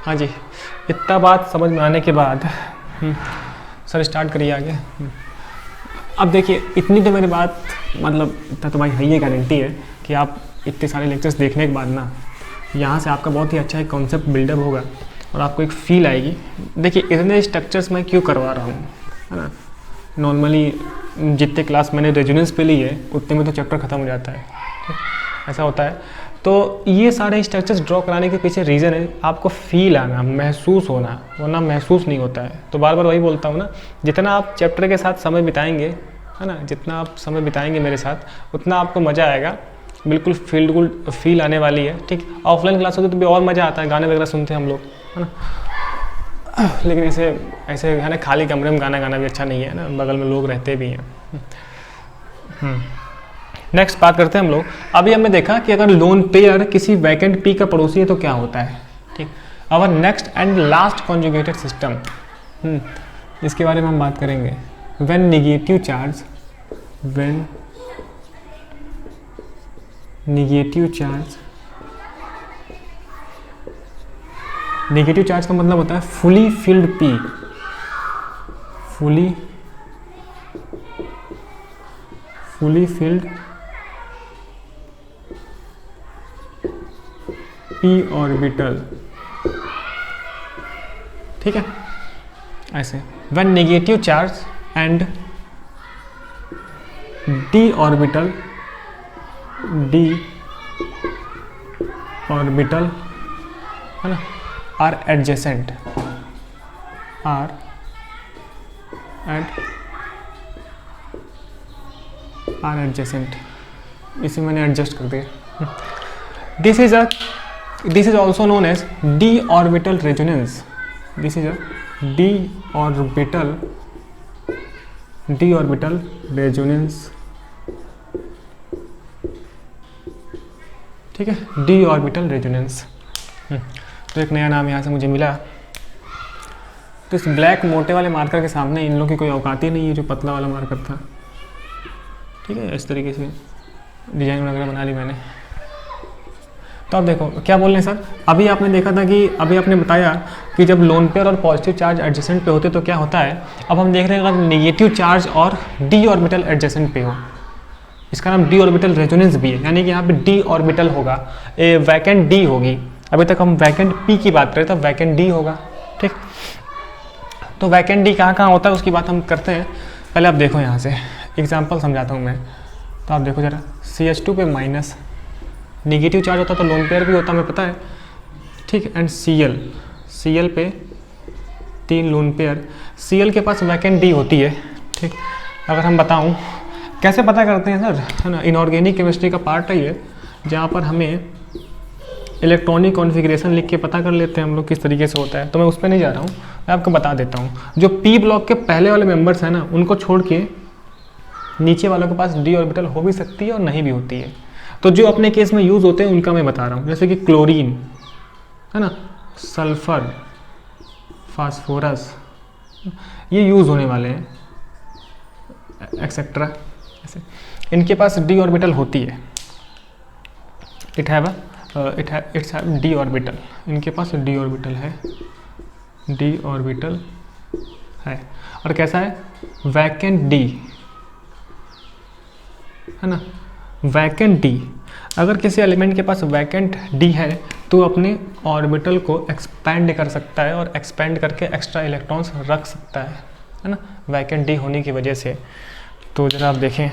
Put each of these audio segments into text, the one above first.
हाँ जी, इतना बात समझ में आने के बाद सर स्टार्ट करिए आगे। अब देखिए, इतनी तो मेरी बात मतलब इतना तो भाई है, ये गारंटी है कि आप इतने सारे लेक्चर्स देखने के बाद ना यहाँ से आपका बहुत ही अच्छा एक कॉन्सेप्ट बिल्डअप होगा और आपको एक फील आएगी। देखिए, इतने स्ट्रक्चर्स मैं क्यों करवा रहा हूँ, है ना। नॉर्मली जितने क्लास मैंने रेजोनेंस पे ली है उतने में तो चैप्टर ख़त्म हो जाता है, ऐसा होता है। तो ये सारे स्ट्रक्चर्स ड्रॉ कराने के पीछे रीज़न है आपको फील आना, महसूस होना, वरना महसूस नहीं होता है। तो बार बार वही बोलता हूँ ना, जितना आप चैप्टर के साथ समय बिताएंगे, है ना, जितना आप समय बिताएंगे मेरे साथ उतना आपको मज़ा आएगा, बिल्कुल फील आने वाली है। ठीक, ऑफलाइन क्लास होती तो भी और मज़ा आता है, गाने वगैरह सुनते हैं हम लोग, है ना। लेकिन ऐसे है ना, खाली कमरे में गाना गाना भी अच्छा नहीं है ना, बगल में लोग रहते भी हैं। नेक्स्ट बात करते हैं हम लोग। अभी हमने देखा कि अगर लोन पेयर किसी वैकेंट पी का पड़ोसी है तो क्या होता है। ठीक, our next and last conjugated system, इसके बारे में हम बात करेंगे। When negative charge, when negative charge का मतलब होता है fully filled p, fully filled p orbital. ठीक है, ऐसे when negative charge and d orbital है ना, आर एडजेसेंट, इसे मैंने एडजस्ट कर दिया। This is also known as D orbital resonance. This is a D orbital resonance. ठीक है, डी ऑर्बिटल रेजोनेंस। तो एक नया नाम यहाँ से मुझे मिला। तो इस ब्लैक मोटे वाले मार्कर के सामने इन लोगों की कोई औकात ही नहीं है, जो पतला वाला मार्कर था। ठीक है, इस तरीके से डिजाइन वगैरह बना ली मैंने। तो अब देखो क्या बोल रहे हैं सर। अभी आपने देखा था कि अभी आपने बताया कि जब लोन पेयर और पॉजिटिव चार्ज एडजेसेंट पे होते तो क्या होता है। अब हम देख रहे हैं अगर नेगेटिव चार्ज और डी ऑर्बिटल एडजेसेंट पे हो, इसका नाम डी ऑर्बिटल रेजोनेंस भी है, यानी कि यहाँ पे डी ऑर्बिटल होगा, वैकेंट डी होगी। अभी तक हम वैकेंट पी की बात करें तो वैकेंट डी होगा। ठीक, तो वैकेंट डी कहाँ कहाँ होता है उसकी बात हम करते हैं। पहले आप देखो, यहाँ से एग्जाम्पल समझाता हूँ मैं। तो आप देखो जरा, CH2 पे माइनस निगेटिव चार्ज होता तो लोन पेयर भी होता, हमें पता है। ठीक, एंड Cl पे 3 लोन पेयर, Cl के पास वैकेंट डी होती है। ठीक, अगर हम बताऊँ कैसे पता करते हैं सर, है ना, इनऑर्गेनिक केमिस्ट्री का पार्ट है ये, जहाँ पर हमें इलेक्ट्रॉनिक कॉन्फ़िगरेशन लिख के पता कर लेते हैं हम लोग किस तरीके से होता है। तो मैं उस पर नहीं जा रहा हूँ, मैं आपको बता देता हूँ। जो पी ब्लॉक के पहले वाले मेंबर्स हैं ना, उनको छोड़ के नीचे वालों के पास डी ऑर्बिटल हो भी सकती है और नहीं भी होती है। तो जो अपने केस में यूज़ होते हैं उनका मैं बता रहा हूँ, जैसे कि क्लोरीन, है ना, सल्फर, फास्फोरस, ये यूज़ होने वाले हैं, एक्सेट्रा। ऐसे इनके पास डी ऑर्बिटल होती है, इट्स डी ऑर्बिटल, इनके पास डी ऑर्बिटल है, डी ऑर्बिटल है। और कैसा है, वैकेंट डी, है ना, वैकेंट डी। अगर किसी एलिमेंट के पास वैकेंट डी है तो अपने ऑर्बिटल को एक्सपैंड कर सकता है और एक्सपैंड करके एक्स्ट्रा इलेक्ट्रॉन्स रख सकता है ना, वैकेंट डी होने की वजह से। तो जरा आप देखें,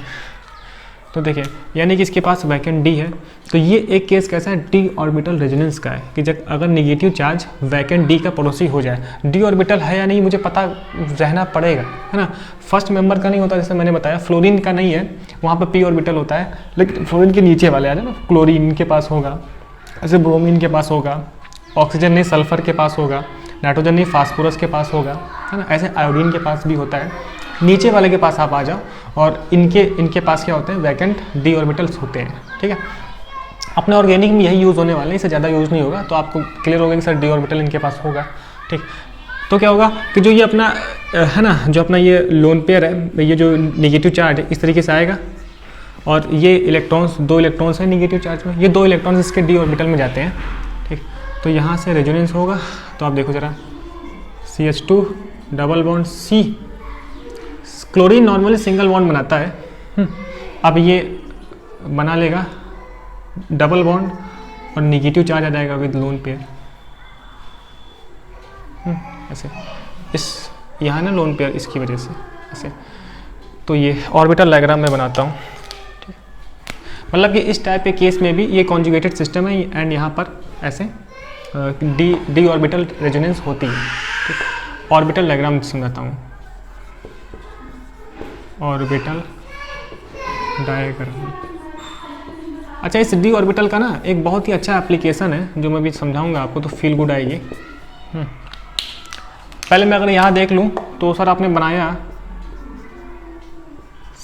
तो देखिए यानी कि इसके पास वैकेंट डी है। तो ये एक केस कैसा है, डी ऑर्बिटल रेजोनेंस का है, कि जब अगर नेगेटिव चार्ज वैकेंट डी का पड़ोसी हो जाए, डी ऑर्बिटल है या नहीं मुझे पता रहना पड़ेगा, है ना। फर्स्ट मेंबर का नहीं होता, जैसे मैंने बताया फ्लोरीन का नहीं है, वहाँ पर पी ऑर्बिटल होता है, लेकिन फ्लोरीन के नीचे वाले आ जाए ना, क्लोरीन के पास होगा, ऐसे ब्रोमीन के पास होगा, ऑक्सीजन नहीं सल्फर के पास होगा, नाइट्रोजन नहीं फास्फोरस के पास होगा, है ना, ऐसे आयोडीन के पास भी होता है। नीचे वाले के पास आप आ जाओ और इनके पास क्या होते हैं, वैकेंट डी ऑर्बिटल्स होते हैं। ठीक है, अपने ऑर्गेनिक में यही यूज़ होने वाले हैं, इससे ज़्यादा यूज़ नहीं होगा। तो आपको क्लियर होगा कि सर डी ऑर्बिटल इनके पास होगा। ठीक, तो क्या होगा कि जो ये अपना है ना, जो अपना ये लोन पेयर है, ये जो नेगेटिव चार्ज है इस तरीके से आएगा, और ये इलेक्ट्रॉन्स, 2 इलेक्ट्रॉन्स हैं नेगेटिव चार्ज में, ये 2 इलेक्ट्रॉन्स इसके डी ऑर्बिटल में जाते हैं। ठीक, तो तो यहाँ से रेजोनेंस होगा, तो आप देखो ज़रा, CH2 double bond C, chlorine normally single bond बनाता है, अब ये बना लेगा डबल बॉन्ड और निगेटिव चार्ज आ जाएगा विद लोन पेयर, ऐसे इस यहाँ ना लोन पेयर, इसकी वजह से ऐसे। तो ये ऑर्बिटल डायग्राम मैं बनाता हूँ, ठीक, मतलब कि इस टाइप के केस में भी ये कॉन्जुगेटेड सिस्टम है एंड यहाँ पर ऐसे डी ऑर्बिटल रेजोनेंस होती है, ठीक। ऑर्बिटल डायग्राम समझाता हूँ, ऑर्बिटल डायग्राम। अच्छा, इस डी ऑर्बिटल का ना एक बहुत ही अच्छा एप्लीकेशन है जो मैं भी समझाऊंगा आपको, तो फील गुड आएगी। पहले मैं अगर यहाँ देख लूँ तो सर आपने बनाया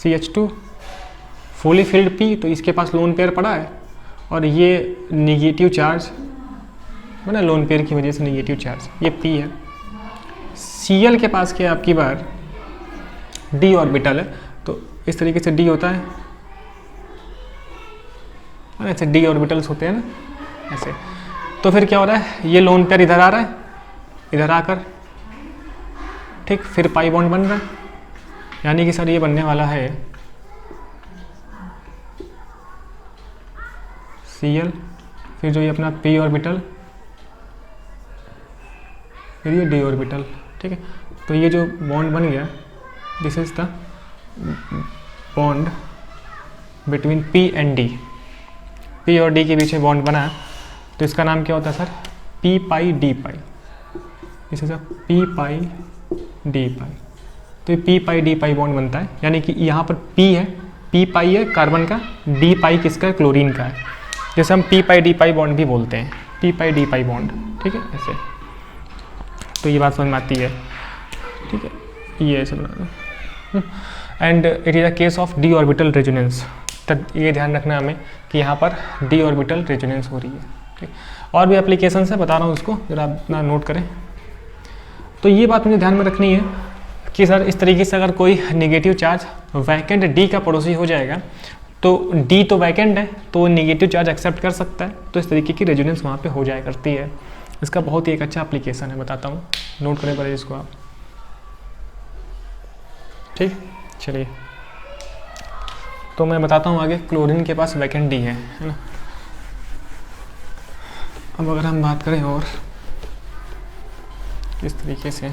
CH2 फुली फिल्ड P, तो इसके पास लोन पेयर पड़ा है और ये निगेटिव चार्ज बना लोन पेयर की वजह से, निगेटिव चार्ज, ये P है। Cl के पास क्या आपकी बार डी ऑर्बिटल है, तो इस तरीके से डी होता है, ऐसे डी ऑर्बिटल्स होते हैं ना ऐसे। तो फिर क्या हो रहा है, ये लोन पेयर इधर आ रहा है, इधर आकर, ठीक, फिर पाई बॉन्ड बन रहा है, यानी कि सर ये बनने वाला है Cl, फिर जो ये अपना P ऑर्बिटल, फिर ये डी ऑर्बिटल, ठीक है। तो ये जो बॉन्ड बन गया, this is the bond between P and D, P और D के बीच में बॉन्ड बना है, तो इसका नाम क्या होता है सर, P पाई D पाई, इसे सर P पाई D पाई। तो ये P पाई D पाई बॉन्ड बनता है, यानी कि यहाँ पर P है, P पाई है कार्बन का, D पाई किसका है, क्लोरीन का है, जैसे हम P पाई D पाई बॉन्ड भी बोलते हैं, P पाई D पाई बॉन्ड, ठीक है ऐसे। तो ये बात समझ में आती है, ठीक है, ये ऐसे बना दो। And it is a case of D orbital resonance, तब ये ध्यान रखना हमें कि यहाँ पर डी ऑर्बिटल रेजोनेंस हो रही है, ठीक। और भी एप्लीकेशन है, बता रहा हूँ उसको, जरा अपना नोट करें। तो ये बात मुझे ध्यान में रखनी है कि सर इस तरीके से अगर कोई नेगेटिव चार्ज वैकेंट डी का पड़ोसी हो जाएगा, तो डी तो वैकेंट है, तो नेगेटिव चार्ज एक्सेप्ट कर सकता है, तो इस तरीके की रेजोनेंस वहाँ पे हो जाया करती है। इसका बहुत ही एक अच्छा एप्लीकेशन है, बताता हूँ, नोट करें पहले इसको आप, ठीक। चलिए, तो मैं बताता हूँ आगे। क्लोरीन के पास वैकेंट डी है ना। अब अगर हम बात करें और किस तरीके से,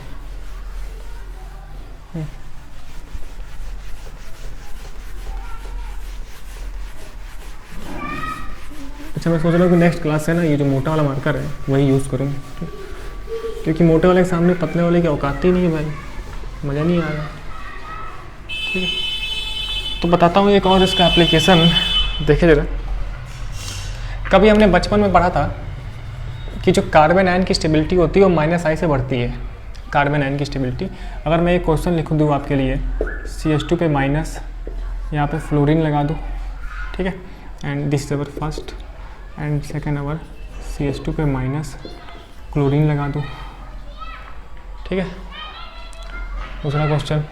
अच्छा, मैं सोच रहा हूँ कि नेक्स्ट क्लास से ना ये जो मोटा वाला मार्कर है वही यूज़ करूँ, क्योंकि मोटे वाले के सामने पतले वाले की औकात ही नहीं है भाई, मज़ा नहीं आ रहा, ठीक है। तो बताता हूँ एक और इसका एप्लीकेशन, देखिए जरा। कभी हमने बचपन में पढ़ा था कि जो कार्बन आयन की स्टेबिलिटी होती है वो -I से बढ़ती है, कार्बन आयन की स्टेबिलिटी। अगर मैं एक क्वेश्चन लिख दूँ आपके लिए, CH2 पे माइनस, यहाँ पे फ्लोरीन लगा दूँ, ठीक है, and this is our first and second our CH2 पे माइनस क्लोरीन लगा दूँ, ठीक है। दूसरा क्वेश्चन,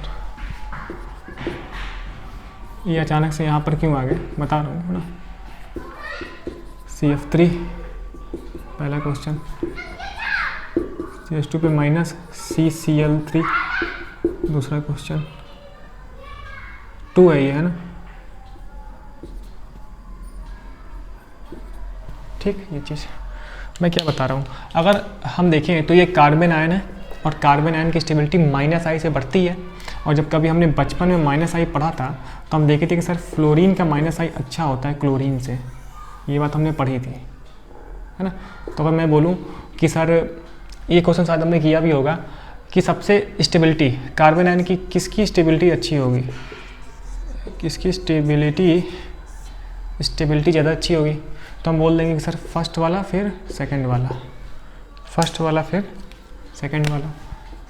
ये अचानक से यहाँ पर क्यों आ गए, बता रहा हूँ ना। CF3 पहला क्वेश्चन, CH2 पे माइनस CCl3 दूसरा क्वेश्चन, 2 है ये, है ना, ठीक। ये चीज़ मैं क्या बता रहा हूँ, अगर हम देखें तो ये कार्बन आयन है और कार्बन आयन की स्टेबिलिटी -I से बढ़ती है। और जब कभी हमने बचपन में -I पढ़ा था तो हम देखे थे कि सर फ्लोरीन का -I अच्छा होता है क्लोरीन से, ये बात हमने पढ़ी थी, है ना। तो अगर मैं बोलूँ कि सर ये क्वेश्चन शायद हमने किया भी होगा कि सबसे स्टेबिलिटी कार्बन आयन की किसकी स्टेबिलिटी अच्छी होगी, किसकी स्टेबिलिटी ज़्यादा अच्छी होगी, तो हम बोल देंगे कि सर फर्स्ट वाला फिर सेकंड वाला, फर्स्ट वाला फिर सेकंड वाला,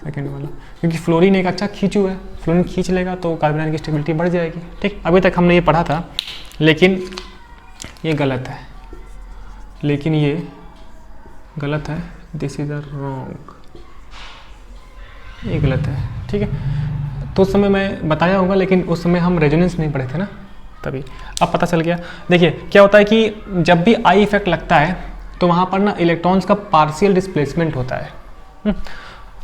सेकंड वाला, क्योंकि फ्लोरीन एक अच्छा खींचू है, फ्लोरीन खींच लेगा तो कार्बन आयन की स्टेबिलिटी बढ़ जाएगी, ठीक। अभी तक हमने ये पढ़ा था, लेकिन ये गलत है, लेकिन ये गलत है, दिस इज अ रॉन्ग, ये गलत है, ठीक है। तो उस समय मैं बताया होगा, लेकिन उस समय हम रेजोनेंस नहीं पढ़े थे ना, तभी अब पता चल गया। देखिए क्या होता है कि जब भी आई इफेक्ट लगता है तो वहाँ पर ना इलेक्ट्रॉन्स का पार्शियल डिस्प्लेसमेंट होता है।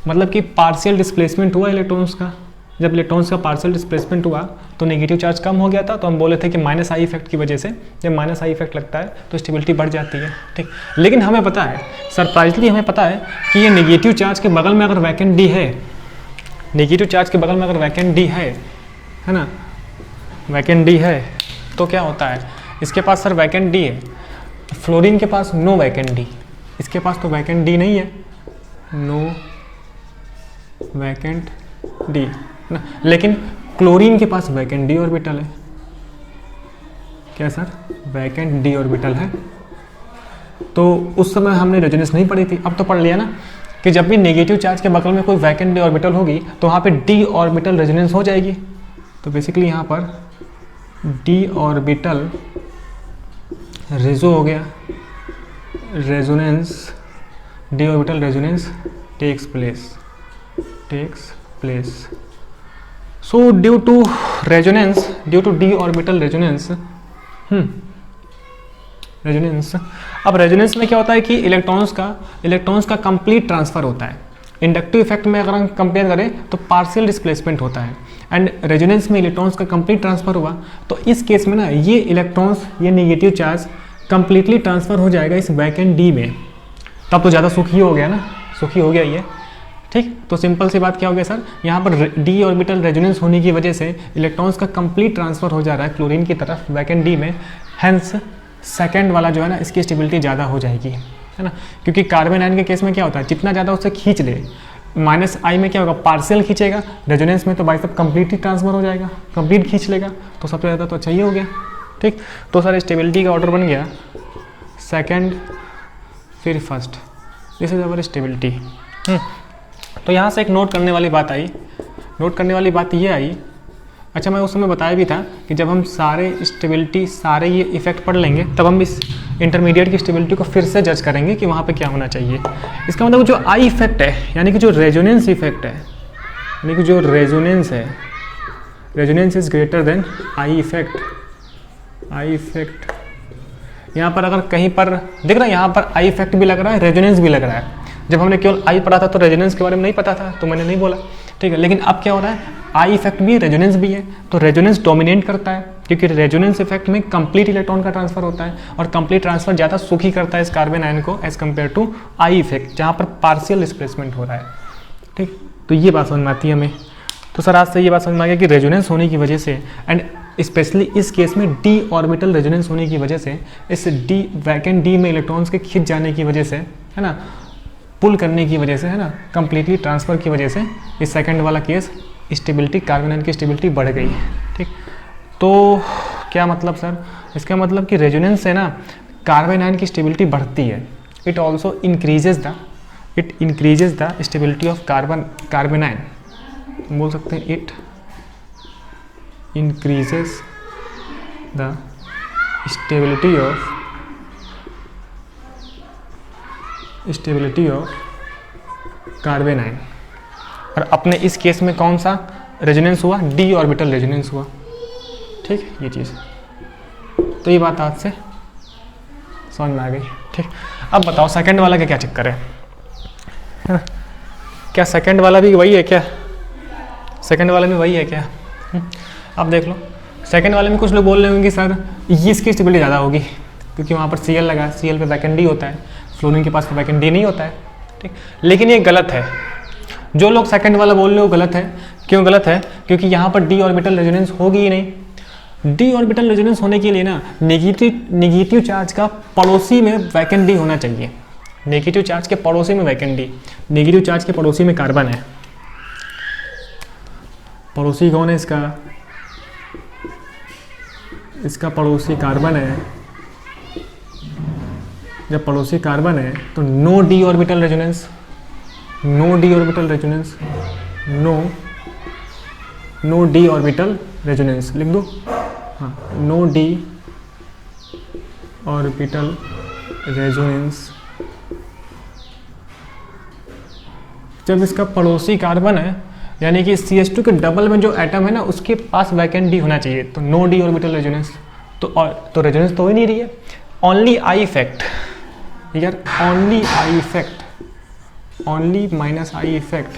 मतलब कि पार्शियल डिस्प्लेसमेंट हुआ इलेक्ट्रॉन्स का। जब इलेक्ट्रॉन्स का पार्शियल डिस्प्लेसमेंट हुआ तो नेगेटिव चार्ज कम हो गया था, तो हम बोले थे कि माइनस आई इफेक्ट की वजह से जब माइनस आई इफेक्ट लगता है तो स्टेबिलिटी बढ़ जाती है। ठीक, लेकिन हमें पता है, सरप्राइजली हमें पता है कि ये नेगेटिव चार्ज के बगल में अगर वैकेंट डी है, नेगेटिव चार्ज के बगल में अगर वैकेंट डी है ना, वैकेंट डी है तो क्या होता है, इसके पास सर वैकेंट डी है, फ्लोरीन के पास नो वैकेंट डी, इसके पास तो वैकेंट डी नहीं है, नो वैकेंट डी ना, लेकिन क्लोरीन के पास वैकेंट डी ऑर्बिटल है। क्या सर, वैकेंट डी ऑर्बिटल है। तो उस समय हमने रेजोनेंस नहीं पढ़ी थी, अब तो पढ़ लिया ना कि जब भी नेगेटिव चार्ज के बगल में कोई वैकेंट डी ऑर्बिटल होगी तो वहाँ पे डी ऑर्बिटल रेजोनेंस हो जाएगी। तो बेसिकली यहाँ पर डी ऑर्बिटल रेजो हो गया, resonance, d orbital resonance takes place. So due to resonance, due to d orbital resonance, resonance, अब रेजोनेंस में क्या होता है कि इलेक्ट्रॉन्स का कंप्लीट ट्रांसफर होता है। इंडक्टिव इफेक्ट में अगर हम कंपेयर करें तो पार्शियल डिस्प्लेसमेंट होता है, एंड रेजोनेंस में इलेक्ट्रॉन्स का कंप्लीट ट्रांसफर हुआ तो इस केस में ना ये इलेक्ट्रॉन्स, ये नेगेटिव चार्ज कंप्लीटली ट्रांसफर हो जाएगा इस वैकेंट डी में। तब तो ज़्यादा सुखी हो गया ना, सुखी हो गया ये। ठीक, तो सिंपल सी बात क्या हो गया सर, यहाँ पर डी ऑर्बिटल रेजोनेंस होने की वजह से इलेक्ट्रॉन्स का कंप्लीट ट्रांसफर हो जा रहा है क्लोरीन की तरफ वैकेंट डी में, हैंस सेकंड वाला जो है ना इसकी स्टेबिलिटी ज़्यादा हो जाएगी, है ना। क्योंकि कार्बन आयन के केस में क्या होता है, जितना ज़्यादा उससे खींच ले, माइनस आई में क्या होगा, पार्शियल खींचेगा, रेजोनेंस में तो भाई सब कंप्लीटली ट्रांसफर हो जाएगा, कंप्लीट खींच लेगा, तो सबसे ज़्यादा तो अच्छा ही हो गया। ठीक, तो सर स्टेबिलिटी का ऑर्डर बन गया सेकेंड फिर first, this is our stability. तो यहाँ से एक नोट करने वाली बात आई, नोट करने वाली बात ये आई, अच्छा मैं उस समय बताया भी था कि जब हम सारे स्टेबिलिटी, सारे ये इफेक्ट पढ़ लेंगे तब हम इस इंटरमीडिएट की स्टेबिलिटी को फिर से जज करेंगे कि वहाँ पे क्या होना चाहिए। इसका मतलब जो आई इफेक्ट है, यानी कि जो रेजोनेंस इफेक्ट है, यानी कि जो रेजोनेंस है, resonance is greater than I effect. I effect यहाँ पर अगर कहीं पर देख रहा है, यहाँ पर आई इफेक्ट भी लग रहा है, रेजोनेंस भी लग रहा है। जब हमने केवल आई पढ़ा था तो रेजोनेंस के बारे में नहीं पता था, तो मैंने नहीं बोला, ठीक है। लेकिन अब क्या हो रहा है, आई इफेक्ट भी रेजोनेंस भी है, तो रेजोनेंस डोमिनेट करता है, क्योंकि रेजोनेंस इफेक्ट में कंप्लीट इलेक्ट्रॉन का ट्रांसफर होता है, और कंप्लीट ट्रांसफर ज़्यादा सुखी करता है इस कार्बन आयन को as compare to I effect, जहाँ पर पार्शियल डिस्प्लेसमेंट हो रहा है। ठीक, तो ये बात समझ में आती है हमें। तो सर आज से ये बात समझ में आ गया कि रेजोनेंस होने की वजह से, एंड स्पेशली इस केस में डी ऑर्बिटल रेजोनेंस होने की वजह से, इस डी वैकेंट डी में इलेक्ट्रॉन्स के खिंच जाने की वजह से, है ना, पुल करने की वजह से, है ना, कंप्लीटली ट्रांसफर की वजह से इस सेकंड वाला केस स्टेबिलिटी, कार्बन आयन की स्टेबिलिटी बढ़ गई। ठीक, तो क्या मतलब सर, इसका मतलब कि रेजोनेंस से ना कार्बन आयन की स्टेबिलिटी बढ़ती है। It also increases the stability of carbon ion, बोल सकते हैं it increases the stability of carbon ion. और अपने इस केस में कौन सा रेजोनेंस हुआ, डी ऑर्बिटल रेजोनेंस हुआ। ठीक, ये चीज़, तो ये बात आज से समझ में आ गई। ठीक, अब बताओ सेकंड वाला का क्या चक्कर है ना, क्या सेकंड वाला भी वही है क्या, सेकंड वाला में वही है क्या? अब देख लो, सेकंड वाले में कुछ लोग बोल रहे होंगे सर ये इसकी स्टेबिलिटी ज़्यादा होगी, क्योंकि वहाँ पर Cl लगा, Cl पे वैकेंट डी होता है, फ्लोरीन के पास तो वैकेंट डी नहीं होता है। ठीक, लेकिन ये गलत है, जो लोग सेकंड वाला बोल रहे हो गलत है। क्यों गलत है? क्योंकि यहाँ पर डी ऑर्बिटल रेजोनेंस होगी ही नहीं। डी ऑर्बिटल रेजोनेंस होने के लिए ना नेगेटिव चार्ज का पड़ोसी में वैकेंट डी होना चाहिए। नेगेटिव चार्ज के पड़ोसी में वैकेंट डी, नेगेटिव चार्ज के पड़ोसी में कार्बन है। पड़ोसी कौन है इसका? इसका पड़ोसी कार्बन है। जब पड़ोसी कार्बन है तो no d orbital resonance, no d orbital resonance, no d orbital resonance लिख दो। हाँ, नो डी ऑर्बिटल रेजोनेंस। जब इसका पड़ोसी कार्बन है, यानी कि CH2 के डबल में जो एटम है ना उसके पास वैकेंट डी होना चाहिए, तो नो डी ऑर्बिटल रेजोनेंस। तो रेजोनेंस तो हो ही नहीं रही है। ओनली आई इफेक्ट, यार only I effect, only minus I effect,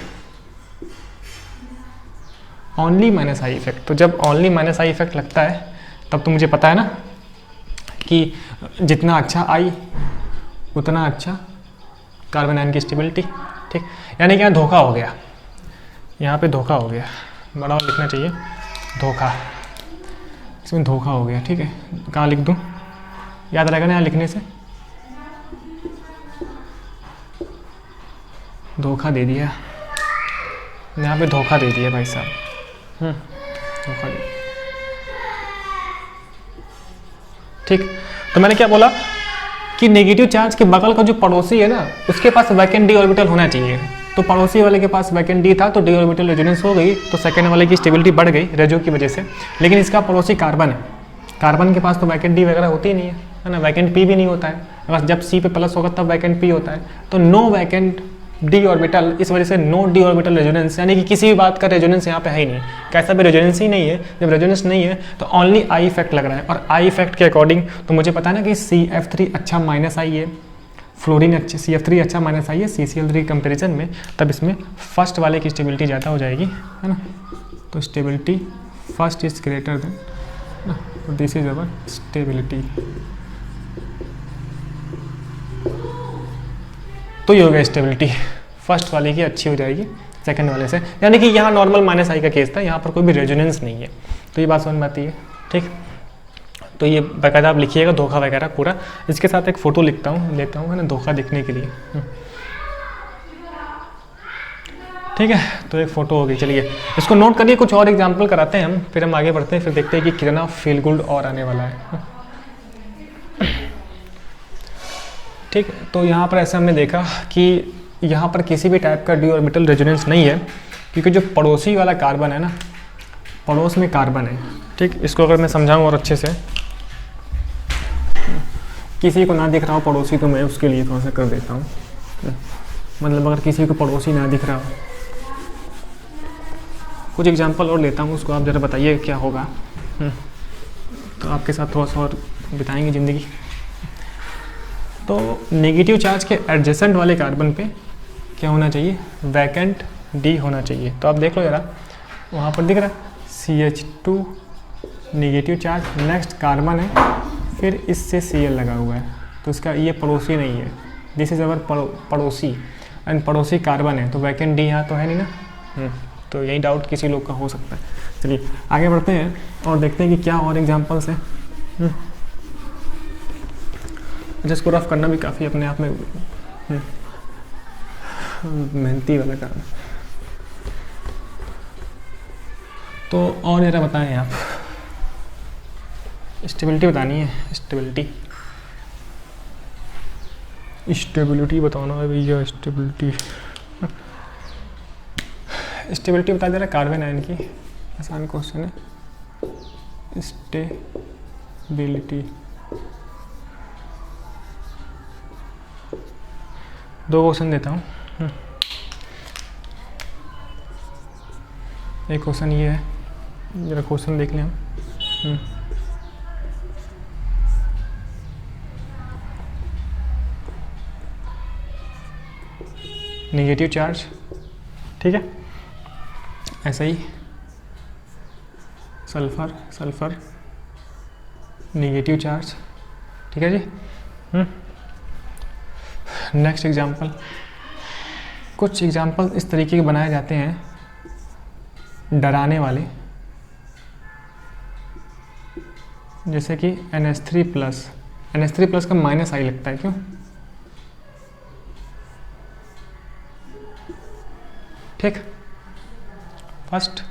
only minus I effect. तो जब ओनली माइनस आई इफेक्ट लगता है तब तो मुझे पता है ना कि जितना अच्छा आई उतना अच्छा कार्बन आयन की स्टेबिलिटी। ठीक, यानी कि यहाँ धोखा हो गया, यहाँ पे धोखा हो गया, बड़ा और लिखना चाहिए धोखा, इसमें धोखा हो गया। ठीक है, कहाँ लिख दूँ, याद रहेगा ना यहाँ लिखने से, धोखा दे दिया, यहाँ पे धोखा दे दिया भाई साहब, धोखा दे दिया। ठीक, तो मैंने क्या बोला कि नेगेटिव चार्ज के बगल का जो पड़ोसी है ना उसके पास वैकेंट डी ऑर्बिटल होना चाहिए। तो पड़ोसी वाले के पास वैकेंट डी था तो डी ऑर्बिटल रेजोनेंस हो गई, तो सेकंड वाले की स्टेबिलिटी बढ़ गई रेजो की वजह से। लेकिन इसका पड़ोसी कार्बन है, कार्बन के पास तो वैकेंट डी वगैरह होती ही नहीं है ना, वैकेंट पी भी नहीं होता है, बस जब सी पे प्लस होगा तब वैकेंट पी होता है। तो नो वैकेंट डी ऑर्बिटल, इस वजह से नो डी ऑर्बिटल रेजोनेंस, यानी कि किसी भी बात का रेजोनेंस यहाँ पे है ही नहीं, कैसा भी रेजोनेंस ही नहीं है। जब रेजोनेंस नहीं है तो ओनली आई इफेक्ट लग रहा है, और आई इफेक्ट के अकॉर्डिंग तो मुझे पता है ना कि CF3 अच्छा माइनस आई है, फ्लोरीन अच्छी, CF3 अच्छा माइनस आई है CCl3 कंपेरिजन में, तब इसमें फर्स्ट वाले की स्टेबिलिटी ज़्यादा हो जाएगी, है ना। तो stability first is greater then ना, दिस इज अवर स्टेबिलिटी। तो ये हो गया स्टेबिलिटी, फर्स्ट वाले की अच्छी हो जाएगी सेकंड वाले से, यानी कि यहाँ नॉर्मल माइनस आई का केस था, यहाँ पर कोई भी रेजोनेंस नहीं है। तो ये बात समझ में आती है। ठीक, तो ये बाकायदा आप लिखिएगा धोखा वगैरह पूरा, इसके साथ एक फ़ोटो लेता हूँ है ना, धोखा दिखने के लिए। ठीक है, तो एक फ़ोटो हो गई। चलिए इसको नोट करिए, कुछ और एग्जाम्पल कराते हैं हम, फिर हम आगे बढ़ते हैं, फिर देखते हैं कि कितना फील गुड और आने वाला है। ठीक, तो यहाँ पर ऐसा हमने देखा कि यहाँ पर किसी भी टाइप का डी ऑर्बिटल रेजोनेंस नहीं है, क्योंकि जो पड़ोसी वाला कार्बन है ना, पड़ोस में कार्बन है। ठीक, इसको अगर मैं समझाऊँ और अच्छे से, किसी को ना दिख रहा हो पड़ोसी तो मैं उसके लिए थोड़ा सा कर देता हूँ, मतलब अगर किसी को पड़ोसी ना दिख रहा हो, कुछ एग्जांपल और लेता हूँ, उसको आप ज़रा बताइए क्या होगा, तो आपके साथ थोड़ा सा और बिताएंगे ज़िंदगी। तो नेगेटिव चार्ज के एडजेसेंट वाले कार्बन पे क्या होना चाहिए, वैकेंट डी होना चाहिए। तो आप देख लो ज़रा, वहाँ पर दिख रहा है CH2 negative charge, next carbon है, फिर इससे Cl लगा हुआ है, तो इसका ये पड़ोसी नहीं है, दिस इज़ अवर पड़ोसी, एंड पड़ोसी कार्बन है, तो वैकेंट डी यहाँ तो है नहीं ना। तो यही डाउट किसी लोग का हो सकता है। चलिए आगे बढ़ते हैं और देखते हैं कि क्या और एग्जांपल्स हैं। जिसको रफ करना भी काफ़ी अपने आप में मेहनती वाला काम है। तो और ज़रा बताएं आप, स्टेबिलिटी बतानी है, स्टेबिलिटी बताना है भैया, स्टेबिलिटी बता दे रहा कार्बन आयन की, आसान क्वेश्चन है। स्टेबिलिटी 2 क्वेश्चन देता हूँ। एक क्वेश्चन ये है, जरा क्वेश्चन देख लें हम। नेगेटिव चार्ज, ठीक है, ऐसा ही सल्फर नेगेटिव चार्ज, ठीक है जी। नेक्स्ट एग्जांपल, कुछ एग्जांपल इस तरीके के बनाए जाते हैं डराने वाले, जैसे कि NH3+ का माइनस आई लगता है, क्यों? ठीक, फर्स्ट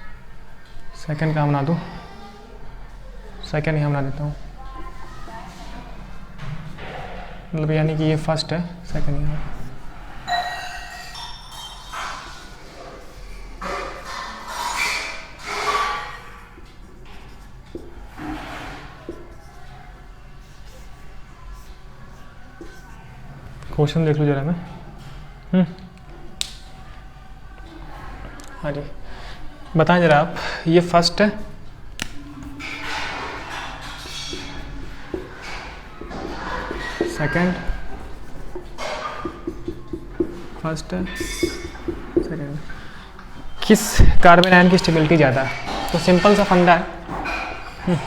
सेकंड का बना दो, सेकंड यहाँ बना देता हूँ, मतलब यानी कि ये फर्स्ट है, सेकंड यहाँ। क्वेश्चन देख लो जरा मैं। हाँ जी, बताएं जरा आप, ये फर्स्ट है, सेकंड, फर्स्ट है, सेकेंड, किस कार्बन आयन की स्टेबिलिटी ज़्यादा है? तो सिंपल सा फंडा है,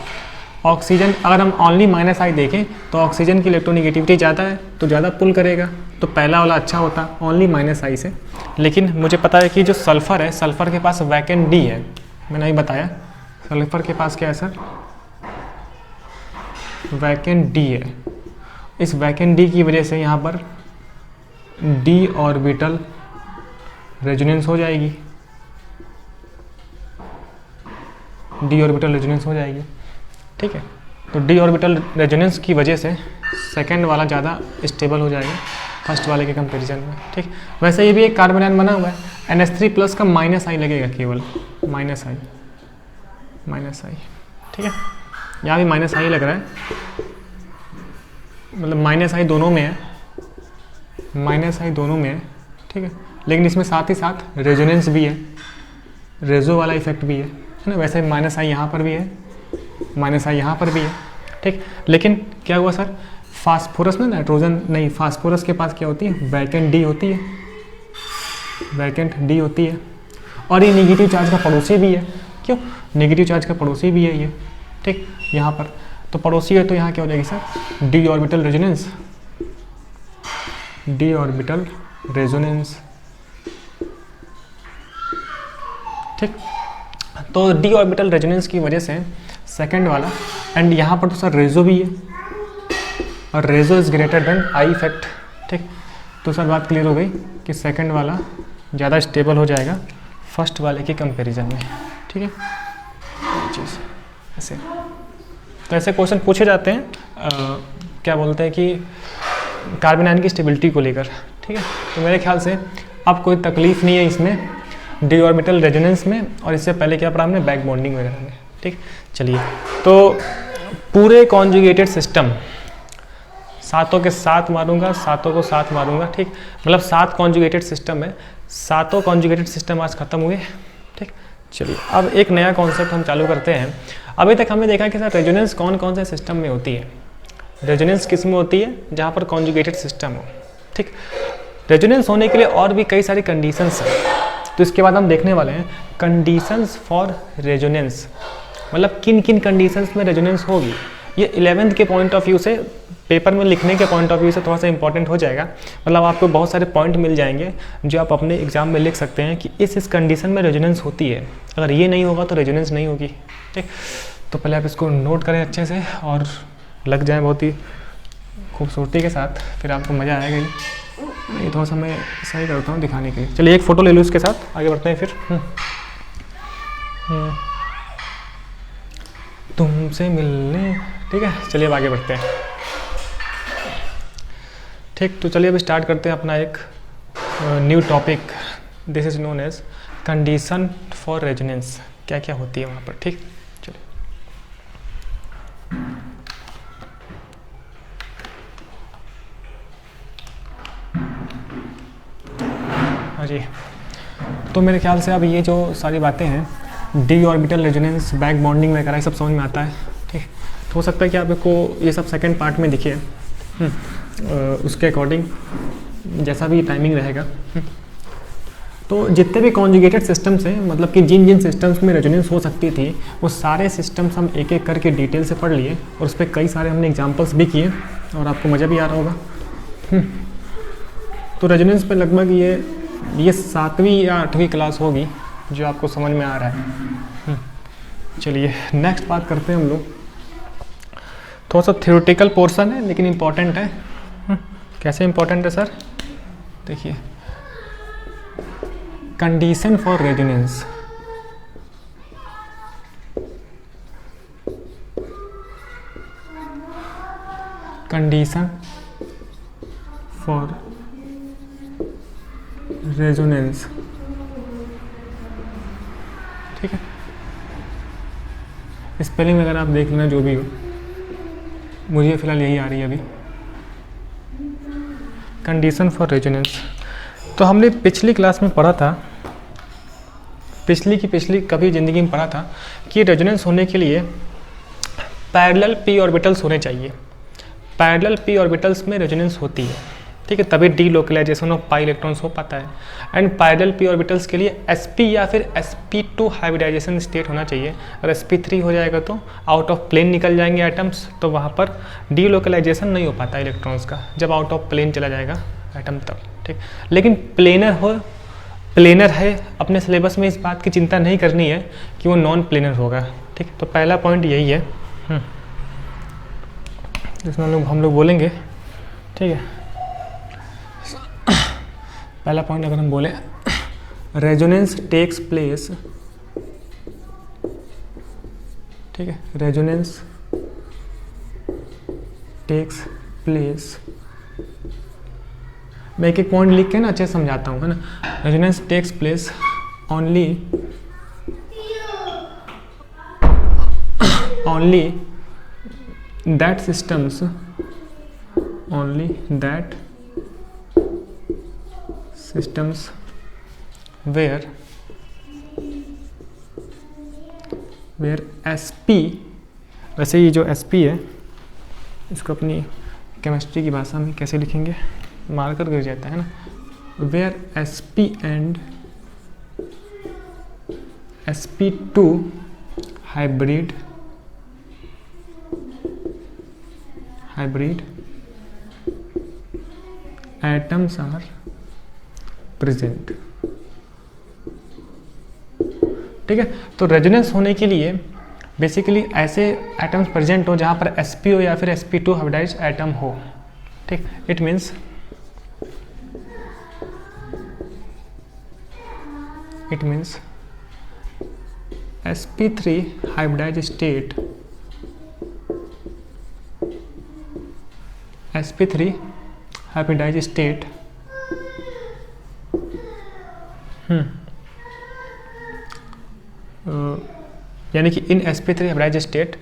ऑक्सीजन, अगर हम ओनली माइनस आई देखें तो ऑक्सीजन की इलेक्ट्रोनिगेटिविटी ज़्यादा है तो ज़्यादा पुल करेगा, तो पहला वाला अच्छा होता ओनली माइनस आई से। लेकिन मुझे पता है कि जो सल्फ़र है, सल्फ़र के पास वैकेंट डी है, मैंने ही बताया सल्फ़र के पास क्या है सर, वैकेंट डी है। इस वैकेंट डी की वजह से यहाँ पर डी ऑर्बिटल रेजोनेंस हो जाएगी, डी ऑर्बिटल रेजोनेंस हो जाएगी, ठीक है। तो डी ऑर्बिटल रेजोनेंस की वजह से सेकंड वाला ज़्यादा स्टेबल हो जाएगा फर्स्ट वाले के कंपैरिजन में, ठीक। वैसे ये भी एक कार्बन आयन बना हुआ है, NH3 प्लस का माइनस आई लगेगा, केवल माइनस आई, ठीक है। यहाँ भी माइनस आई लग रहा है, मतलब माइनस आई दोनों में है, माइनस आई दोनों में है, ठीक है। लेकिन इसमें साथ ही साथ रेजोनेंस भी है, रेजो वाला इफेक्ट भी है ना। वैसे माइनस आई यहाँ पर भी है, माइनस आई यहाँ पर भी है, ठीक। लेकिन क्या हुआ सर, फास्फोरस में नाइट्रोजन नहीं, फास्फोरस के पास क्या होती है, वैकेंट डी होती है, वैकेंट डी होती है। और ये नेगेटिव चार्ज का पड़ोसी भी है, क्यों, नेगेटिव चार्ज का पड़ोसी भी है ये, ठीक। यहाँ पर तो पड़ोसी है तो यहाँ क्या हो जाएगी sir, D orbital resonance, d orbital resonance, ठीक। तो डी ऑर्बिटल रेजोनेंस की वजह से सेकंड वाला, एंड यहाँ पर तो सर रेजो भी है, और रेजो is greater than I effect, ठीक। तो सर बात क्लियर हो गई कि सेकंड वाला ज़्यादा स्टेबल हो जाएगा फर्स्ट वाले के कंपैरिजन में, ठीक है। चीज़ ऐसे, तो ऐसे क्वेश्चन पूछे जाते हैं, क्या बोलते हैं कि कार्बन आयन की स्टेबिलिटी को लेकर, ठीक है। तो मेरे ख्याल से अब कोई तकलीफ नहीं है इसमें, डी ऑर्बिटल रेजोनेंस में, और इससे पहले क्या पढ़ा हमने, बैक बॉन्डिंग वगैरह में, ठीक। चलिए, तो पूरे कॉन्जुगेटेड सिस्टम, सातों के साथ मारूंगा, सातों को साथ मारूंगा, ठीक। मतलब 7 कॉन्जुगेटेड सिस्टम है, सातों कॉन्जुगेटेड सिस्टम आज खत्म हुए, ठीक। चलिए, अब एक नया कॉन्सेप्ट हम चालू करते हैं। अभी तक हमने देखा कि सर रेजोनेंस कौन कौन से सिस्टम में होती है, रेजोनेंस किस में होती है, जहाँ पर कॉन्जुगेटेड सिस्टम हो, ठीक। रेजोनेंस होने के लिए और भी कई सारी कंडीशंस हैं, तो इसके बाद हम देखने वाले हैं कंडीशंस फॉर रेजोनेंस, मतलब किन किन कंडीशंस में रेजोनेंस होगी। ये 11th के पॉइंट ऑफ व्यू से, पेपर में लिखने के पॉइंट ऑफ व्यू से थोड़ा सा इंपॉर्टेंट हो जाएगा, मतलब आपको बहुत सारे पॉइंट मिल जाएंगे जो आप अपने एग्जाम में लिख सकते हैं कि इस कंडीशन में रेजोनेंस होती है, अगर ये नहीं होगा तो रेजोनेंस नहीं होगी, ठीक। तो पहले आप इसको नोट करें अच्छे से और लग जाए बहुत ही खूबसूरती के साथ, फिर आपको मज़ा आएगा ही। ये थोड़ा सा मैं सही करता हूँ दिखाने के लिए। चलिए एक फ़ोटो ले लूँ इसके साथ, आगे बढ़ते हैं फिर। तुमसे मिलने, ठीक है। चलिए अब आगे बढ़ते हैं, ठीक। तो चलिए अब स्टार्ट करते हैं अपना एक new topic, this is known as condition for resonance, क्या क्या होती है वहाँ पर, ठीक। चलिए, हाँ जी। तो मेरे ख्याल से अब ये जो सारी बातें हैं, D orbital resonance, back bonding वगैरह, ये सब समझ में आता है, ठीक। तो हो सकता है कि आपको ये सब सेकंड पार्ट में दिखे, उसके अकॉर्डिंग जैसा भी टाइमिंग रहेगा। तो जितने भी कॉन्जुगेटेड सिस्टम्स हैं, मतलब कि जिन जिन सिस्टम्स में रेजोनेंस हो सकती थी, वो सारे सिस्टम्स हम एक एक करके डिटेल से पढ़ लिए, और उस पर कई सारे हमने एग्जांपल्स भी किए, और आपको मज़ा भी आ रहा होगा। तो रेजोनेंस पे लगभग ये 7वीं या 8वीं क्लास होगी जो आपको समझ में आ रहा है। चलिए नेक्स्ट बात करते हैं हम लोग, थोड़ा सा थ्योरेटिकल पोर्शन है लेकिन इम्पॉर्टेंट है। कैसे इम्पॉर्टेंट है सर, देखिए, condition for resonance, condition for resonance, ठीक है। स्पेलिंग वगैरह आप देख लेना जो भी हो, मुझे फ़िलहाल यही आ रही है अभी। कंडीशन फॉर रेजोनेंस, तो हमने पिछली क्लास में पढ़ा था, पिछली कभी ज़िंदगी में पढ़ा था कि रेजोनेंस होने के लिए पैरेलल p ऑर्बिटल्स होने चाहिए। पैरेलल p ऑर्बिटल्स में रेजोनेंस होती है, ठीक है, तभी delocalization of pi electrons हो पाता है। एंड पैरेलल पी ऑर्बिटल्स के लिए sp या फिर sp2 हाइब्रिडाइजेशन स्टेट होना चाहिए। अगर sp3 हो जाएगा तो आउट ऑफ प्लेन निकल जाएंगे एटम्स, तो वहाँ पर डी लोकलाइजेशन नहीं हो पाता इलेक्ट्रॉन्स का, जब आउट ऑफ प्लेन चला जाएगा एटम तब। ठीक, लेकिन प्लेनर है, अपने सिलेबस में इस बात की चिंता नहीं करनी है कि वो नॉन प्लेनर होगा। ठीक, तो पहला पॉइंट यही है जिसमें हम लोग बोलेंगे। ठीक है, पहला पॉइंट अगर हम बोले, रेजोनेंस टेक्स प्लेस। ठीक है, रेजोनेंस टेक्स प्लेस, मैं एक एक पॉइंट लिख के ना अच्छे से समझाता हूँ, है ना। Resonance takes place only that systems where sp, वैसे ये जो sp है इसको अपनी केमिस्ट्री की भाषा में कैसे लिखेंगे, मार्कर गिर जाता है ना, where sp and sp2 hybrid atoms are present। ठीक है, तो रेजोनेंस होने के लिए बेसिकली ऐसे एटम्स प्रेजेंट हो जहाँ पर sp हो या फिर sp2 हाइब्रिडाइज एटम हो। ठीक, it means sp3 hybridize state, sp3 hybridize state यानी कि in sp3 hybridize state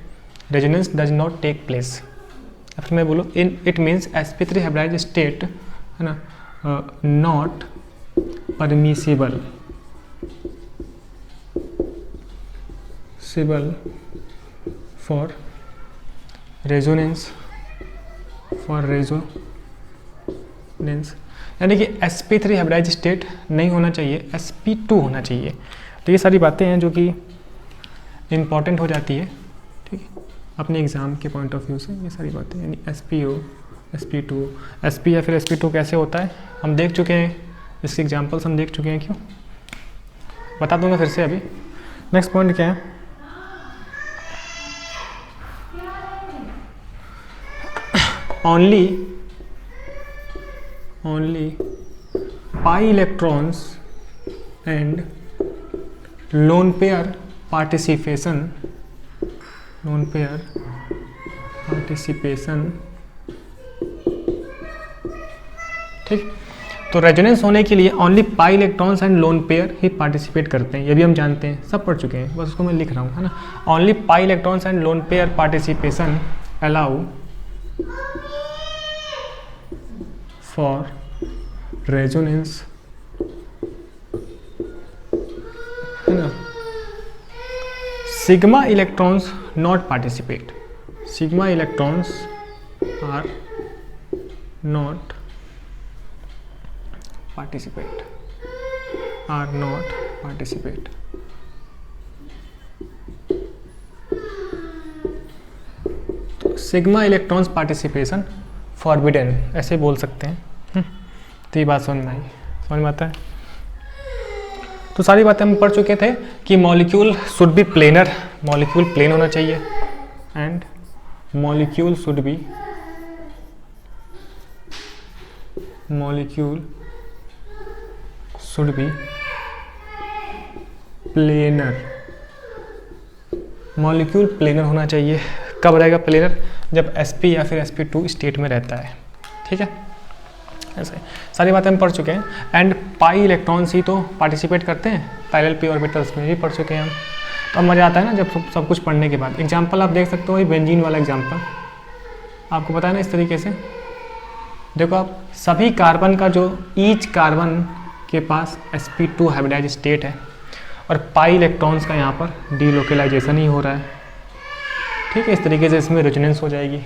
resonance does not take place. या फिर मैं बोलूँ it means sp3 hybridize state, है ना, नॉट परमिसिबल फॉर रेजोनेंस यानी कि sp3 हाइब्रिडाइज स्टेट नहीं होना चाहिए, sp2 होना चाहिए। तो ये सारी बातें हैं जो कि इम्पॉर्टेंट हो जाती है। ठीक है, अपने एग्ज़ाम के पॉइंट ऑफ व्यू से ये सारी बातें, यानी spo, sp2, sp या फिर sp2 कैसे होता है हम देख चुके हैं, इसके एग्जांपल्स हम देख चुके हैं। क्यों बता दूंगा फिर से अभी। नेक्स्ट पॉइंट क्या है, only pi electrons and lone pair participation ठीक। तो रेजोनेंस होने के लिए only pi electrons and lone pair he participate करते हैं, ये भी हम जानते हैं, सब पढ़ चुके हैं, बस उसको मैं लिख रहा हूँ, है ना। Only pi electrons and lone pair participation allow for resonance, है ना। Sigma electrons not participate, sigma electrons are not participate, तो सिग्मा इलेक्ट्रॉन्स पार्टिसिपेशन फॉरबिडन ऐसे बोल सकते हैं। तो ये बात समझ में आता है। तो सारी बातें हम पढ़ चुके थे कि molecule should be planar, molecule plane होना चाहिए, and molecule should be planar, molecule planar होना चाहिए। कब रहेगा प्लेनर? जब sp या फिर sp2 स्टेट में रहता है। ठीक है, ऐसे सारी बातें हम पढ़ चुके हैं। एंड पाई इलेक्ट्रॉन्स ही तो पार्टिसिपेट करते हैं पैरेलल पी ऑर्बिटल्स में, भी पढ़ चुके हैं हम। तो अब मज़ा आता है ना जब सब कुछ पढ़ने के बाद। एग्जाम्पल आप देख सकते हो, ये बेंजीन वाला एग्जाम्पल आपको पता है ना, इस तरीके से देखो आप, सभी कार्बन का जो ईच कार्बन के पास sp2 हाइब्रिडाइज स्टेट है और पाई इलेक्ट्रॉन्स का यहाँ पर डीलोकलाइजेशन ही हो रहा है। ठीक है, इस तरीके से इसमें रेजोनेंस हो जाएगी।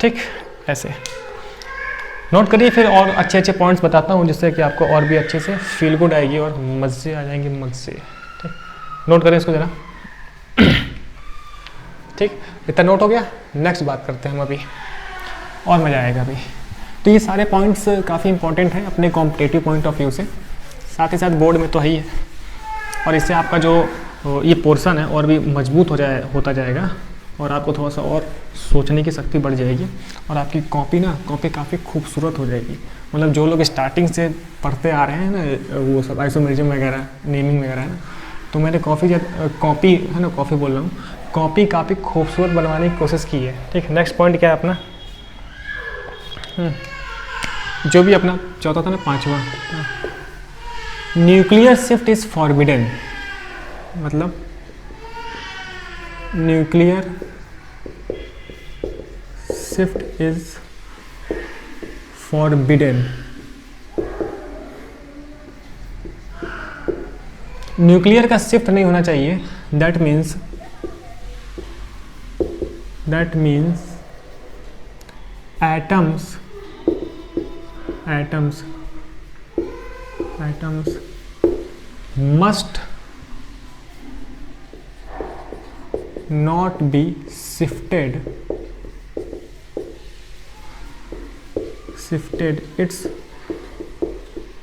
ठीक, ऐसे नोट करिए, फिर और अच्छे अच्छे पॉइंट्स बताता हूँ जिससे कि आपको और भी अच्छे से फील गुड आएगी और मज़े आ जाएंगे मज़े। ठीक, नोट करें इसको ज़रा। ठीक, इतना नोट हो गया। नेक्स्ट बात करते हैं हम अभी, और मज़ा आएगा अभी। तो ये सारे पॉइंट्स काफ़ी इंपॉर्टेंट हैं अपने कॉम्पिटेटिव पॉइंट ऑफ व्यू से, साथ ही साथ बोर्ड में तो है ही है, और इससे आपका जो ये पोर्शन है और भी मजबूत होता जाएगा, और आपको थोड़ा सा और सोचने की शक्ति बढ़ जाएगी, और आपकी कॉपी काफ़ी खूबसूरत हो जाएगी। मतलब जो लोग स्टार्टिंग से पढ़ते आ रहे हैं ना, वो सब आइसोमेरिज्म वगैरह, नेमिंग वगैरह है ना, तो मैंने कॉपी काफ़ी खूबसूरत बनवाने की कोशिश की है। ठीक, नेक्स्ट पॉइंट क्या है अपना, जो भी अपना चौथा था ना, 5वां, न्यूक्लियर शिफ्ट इज़ फॉरबिडन। मतलब nuclear shift is forbidden. Nuclear का शिफ्ट नहीं होना चाहिए। That means atoms must not be shifted its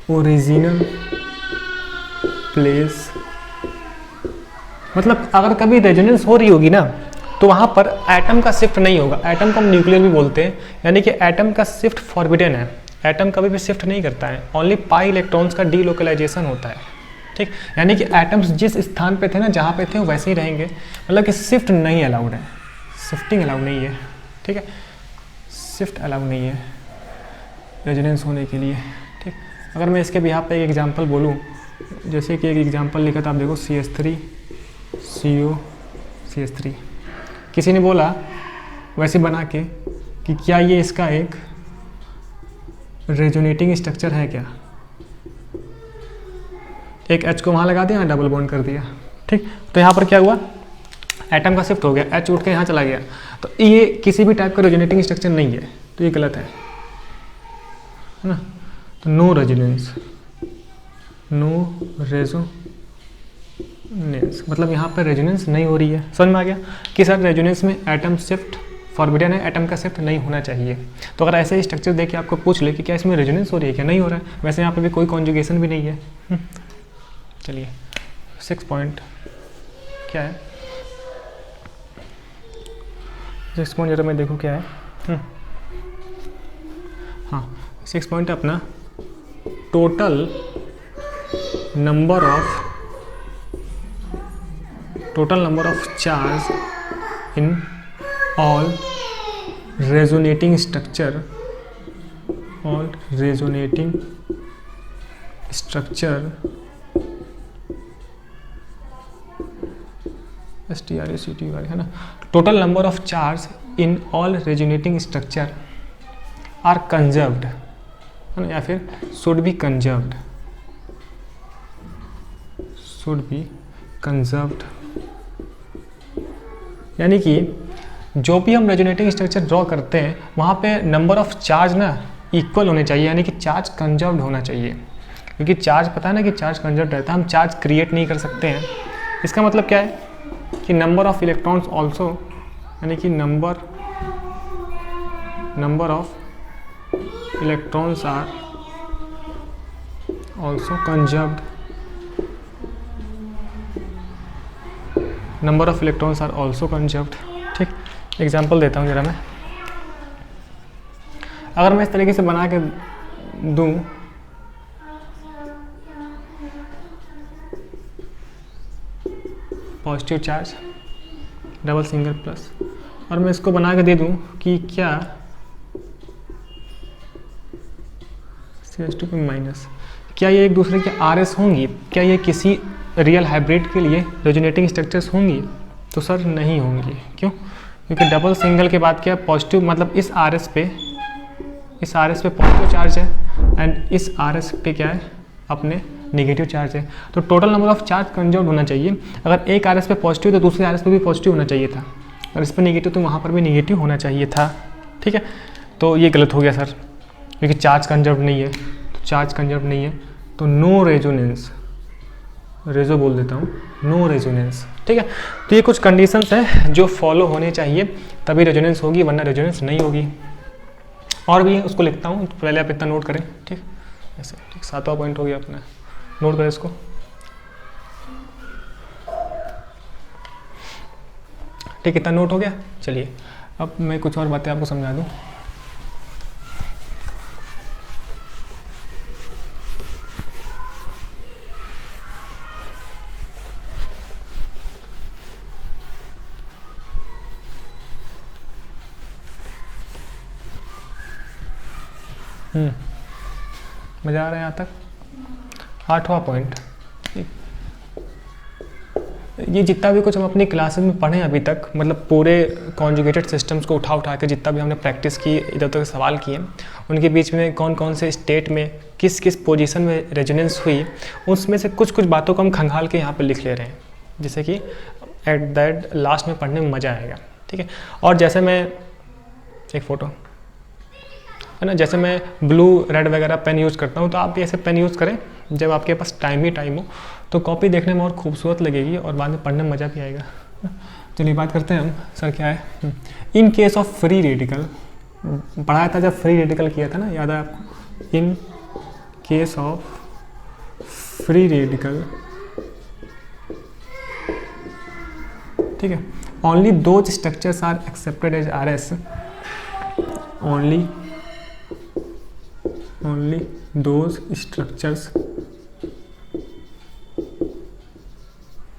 original place। मतलब अगर कभी रेजोनेंस हो रही होगी ना, तो वहाँ पर एटम का शिफ्ट नहीं होगा। एटम को हम न्यूक्लियर भी बोलते हैं, यानी कि एटम का शिफ्ट फॉरबिडन है। एटम कभी भी शिफ्ट नहीं करता है, ओनली पाई इलेक्ट्रॉन्स का डीलोकलाइजेशन होता है। ठीक, यानी कि एटम्स जिस स्थान पे थे ना, जहाँ पे थे वो वैसे ही रहेंगे। मतलब कि शिफ्ट नहीं अलाउड है, शिफ्टिंग अलाउड नहीं है। ठीक है, शिफ्ट अलाउड नहीं है रेजोनेंस होने के लिए। ठीक, अगर मैं इसके बिहाफ पे एक एग्जांपल बोलूँ, जैसे कि एक एग्जांपल लिखा था, आप देखो CH3 CO CH3। किसी ने बोला वैसे बना के कि क्या ये इसका एक रेजोनेटिंग स्ट्रक्चर है क्या। एक H को वहाँ लगा दिया, डबल बॉन्ड कर दिया। ठीक, तो यहाँ पर क्या हुआ, एटम का शिफ्ट हो गया, H उठ के यहाँ चला गया। तो ये किसी भी टाइप का रेजोनेटिंग स्ट्रक्चर नहीं है, तो ये गलत है ना। तो नो रेजोनेंस, नो रेजोनेंस, मतलब यहाँ पर रेजोनेंस नहीं हो रही है। समझ में आ गया कि सर रेजोनेंस में एटम शिफ्ट फॉरबिडन है, एटम का शिफ्ट नहीं होना चाहिए। तो अगर ऐसे ही स्ट्रक्चर देख के आपको पूछ ले कि क्या इसमें रेजोनेंस हो रही है, क्या नहीं हो रहा है, वैसे यहाँ पे भी कोई कॉन्जुगेशन भी नहीं है। चलिए 6 पॉइंट क्या है, 6 पॉइंट जरा मैं देखूँ क्या है। हाँ, 6 पॉइंट है अपना, total number of charge in all resonating structure STRACTUR है ना। Total number of charge in all resonating structure are conserved है ना, या फिर शुड बी कंजर्व्ड। यानी कि जो भी हम रेजोनेटिंग स्ट्रक्चर ड्रॉ करते हैं वहाँ पे नंबर ऑफ चार्ज ना इक्वल होने चाहिए, यानी कि चार्ज कंजर्व्ड होना चाहिए। क्योंकि चार्ज पता है ना कि चार्ज कंजर्व्ड रहता है, हम चार्ज क्रिएट नहीं कर सकते हैं। इसका मतलब क्या है कि नंबर ऑफ इलेक्ट्रॉन्स ऑल्सो, यानी कि number of electrons are also conserved. Number of electrons are also conserved. ठीक, एग्जाम्पल देता हूँ जरा मैं। अगर मैं इस तरीके से बना के दूँ, positive charge double single plus, और मैं इसको बना के दे दूं कि क्या CH2 माइनस, क्या ये एक दूसरे के RS होंगी, क्या ये किसी रियल हाइब्रिड के लिए रेजोनेटिंग स्ट्रक्चर्स होंगी? तो सर नहीं होंगी। क्यों? क्योंकि डबल सिंगल के बाद क्या पॉजिटिव, मतलब इस RS पे पॉजिटिव चार्ज है एंड इस RS पे क्या है अपने नेगेटिव चार्ज है। तो total number of charge conserved होना चाहिए। अगर एक RS पे पॉजिटिव तो दूसरे RS पे भी पॉजिटिव होना चाहिए था, अगर इस पर नेगेटिव तो वहाँ पर भी नेगेटिव होना चाहिए था। ठीक है, तो ये गलत हो गया सर। क्योंकि चार्ज कंजर्व नहीं है, तो चार्ज कंजर्व नहीं है तो नो रेजोनेंस, रेजो बोल देता हूँ, नो रेजोनेंस। ठीक है, तो ये कुछ कंडीशंस हैं जो फॉलो होने चाहिए तभी रेजोनेंस होगी, वरना रेजोनेंस नहीं होगी। और भी है, उसको लिखता हूँ, तो पहले आप इतना नोट करें। ठीक, ऐसे ठीक, 7वां पॉइंट हो गया अपना, नोट करें इसको। ठीक, इतना नोट हो गया। चलिए अब मैं कुछ और बातें आपको समझा दूँ। मज़ा आ रहा है यहाँ तक। 8वां पॉइंट, ये जितना भी कुछ हम अपनी क्लासेस में पढ़े अभी तक, मतलब पूरे कॉन्जुगेटेड सिस्टम्स को उठा के जितना भी हमने प्रैक्टिस की, इधर उधर सवाल किए, उनके बीच में कौन कौन से स्टेट में किस किस पोजीशन में रेजोनेंस हुई, उसमें से कुछ कुछ बातों को हम खंगाल के यहाँ पे लिख ले रहे हैं, जिससे कि एट दैट लास्ट में पढ़ने में मज़ा आएगा। ठीक है, और जैसे मैं एक फ़ोटो है ना, जैसे मैं ब्लू रेड वगैरह पेन यूज़ करता हूँ, तो आप भी ऐसे पेन यूज़ करें जब आपके पास टाइम ही टाइम हो, तो कॉपी देखने में और खूबसूरत लगेगी और बाद में पढ़ने में मज़ा भी आएगा। चलिए बात करते हैं हम, सर क्या है। इन केस ऑफ फ्री रेडिकल, पढ़ाया था जब फ्री रेडिकल किया था ना, याद है आपको। In case of free radical, ठीक है, only those structures are accepted as RS,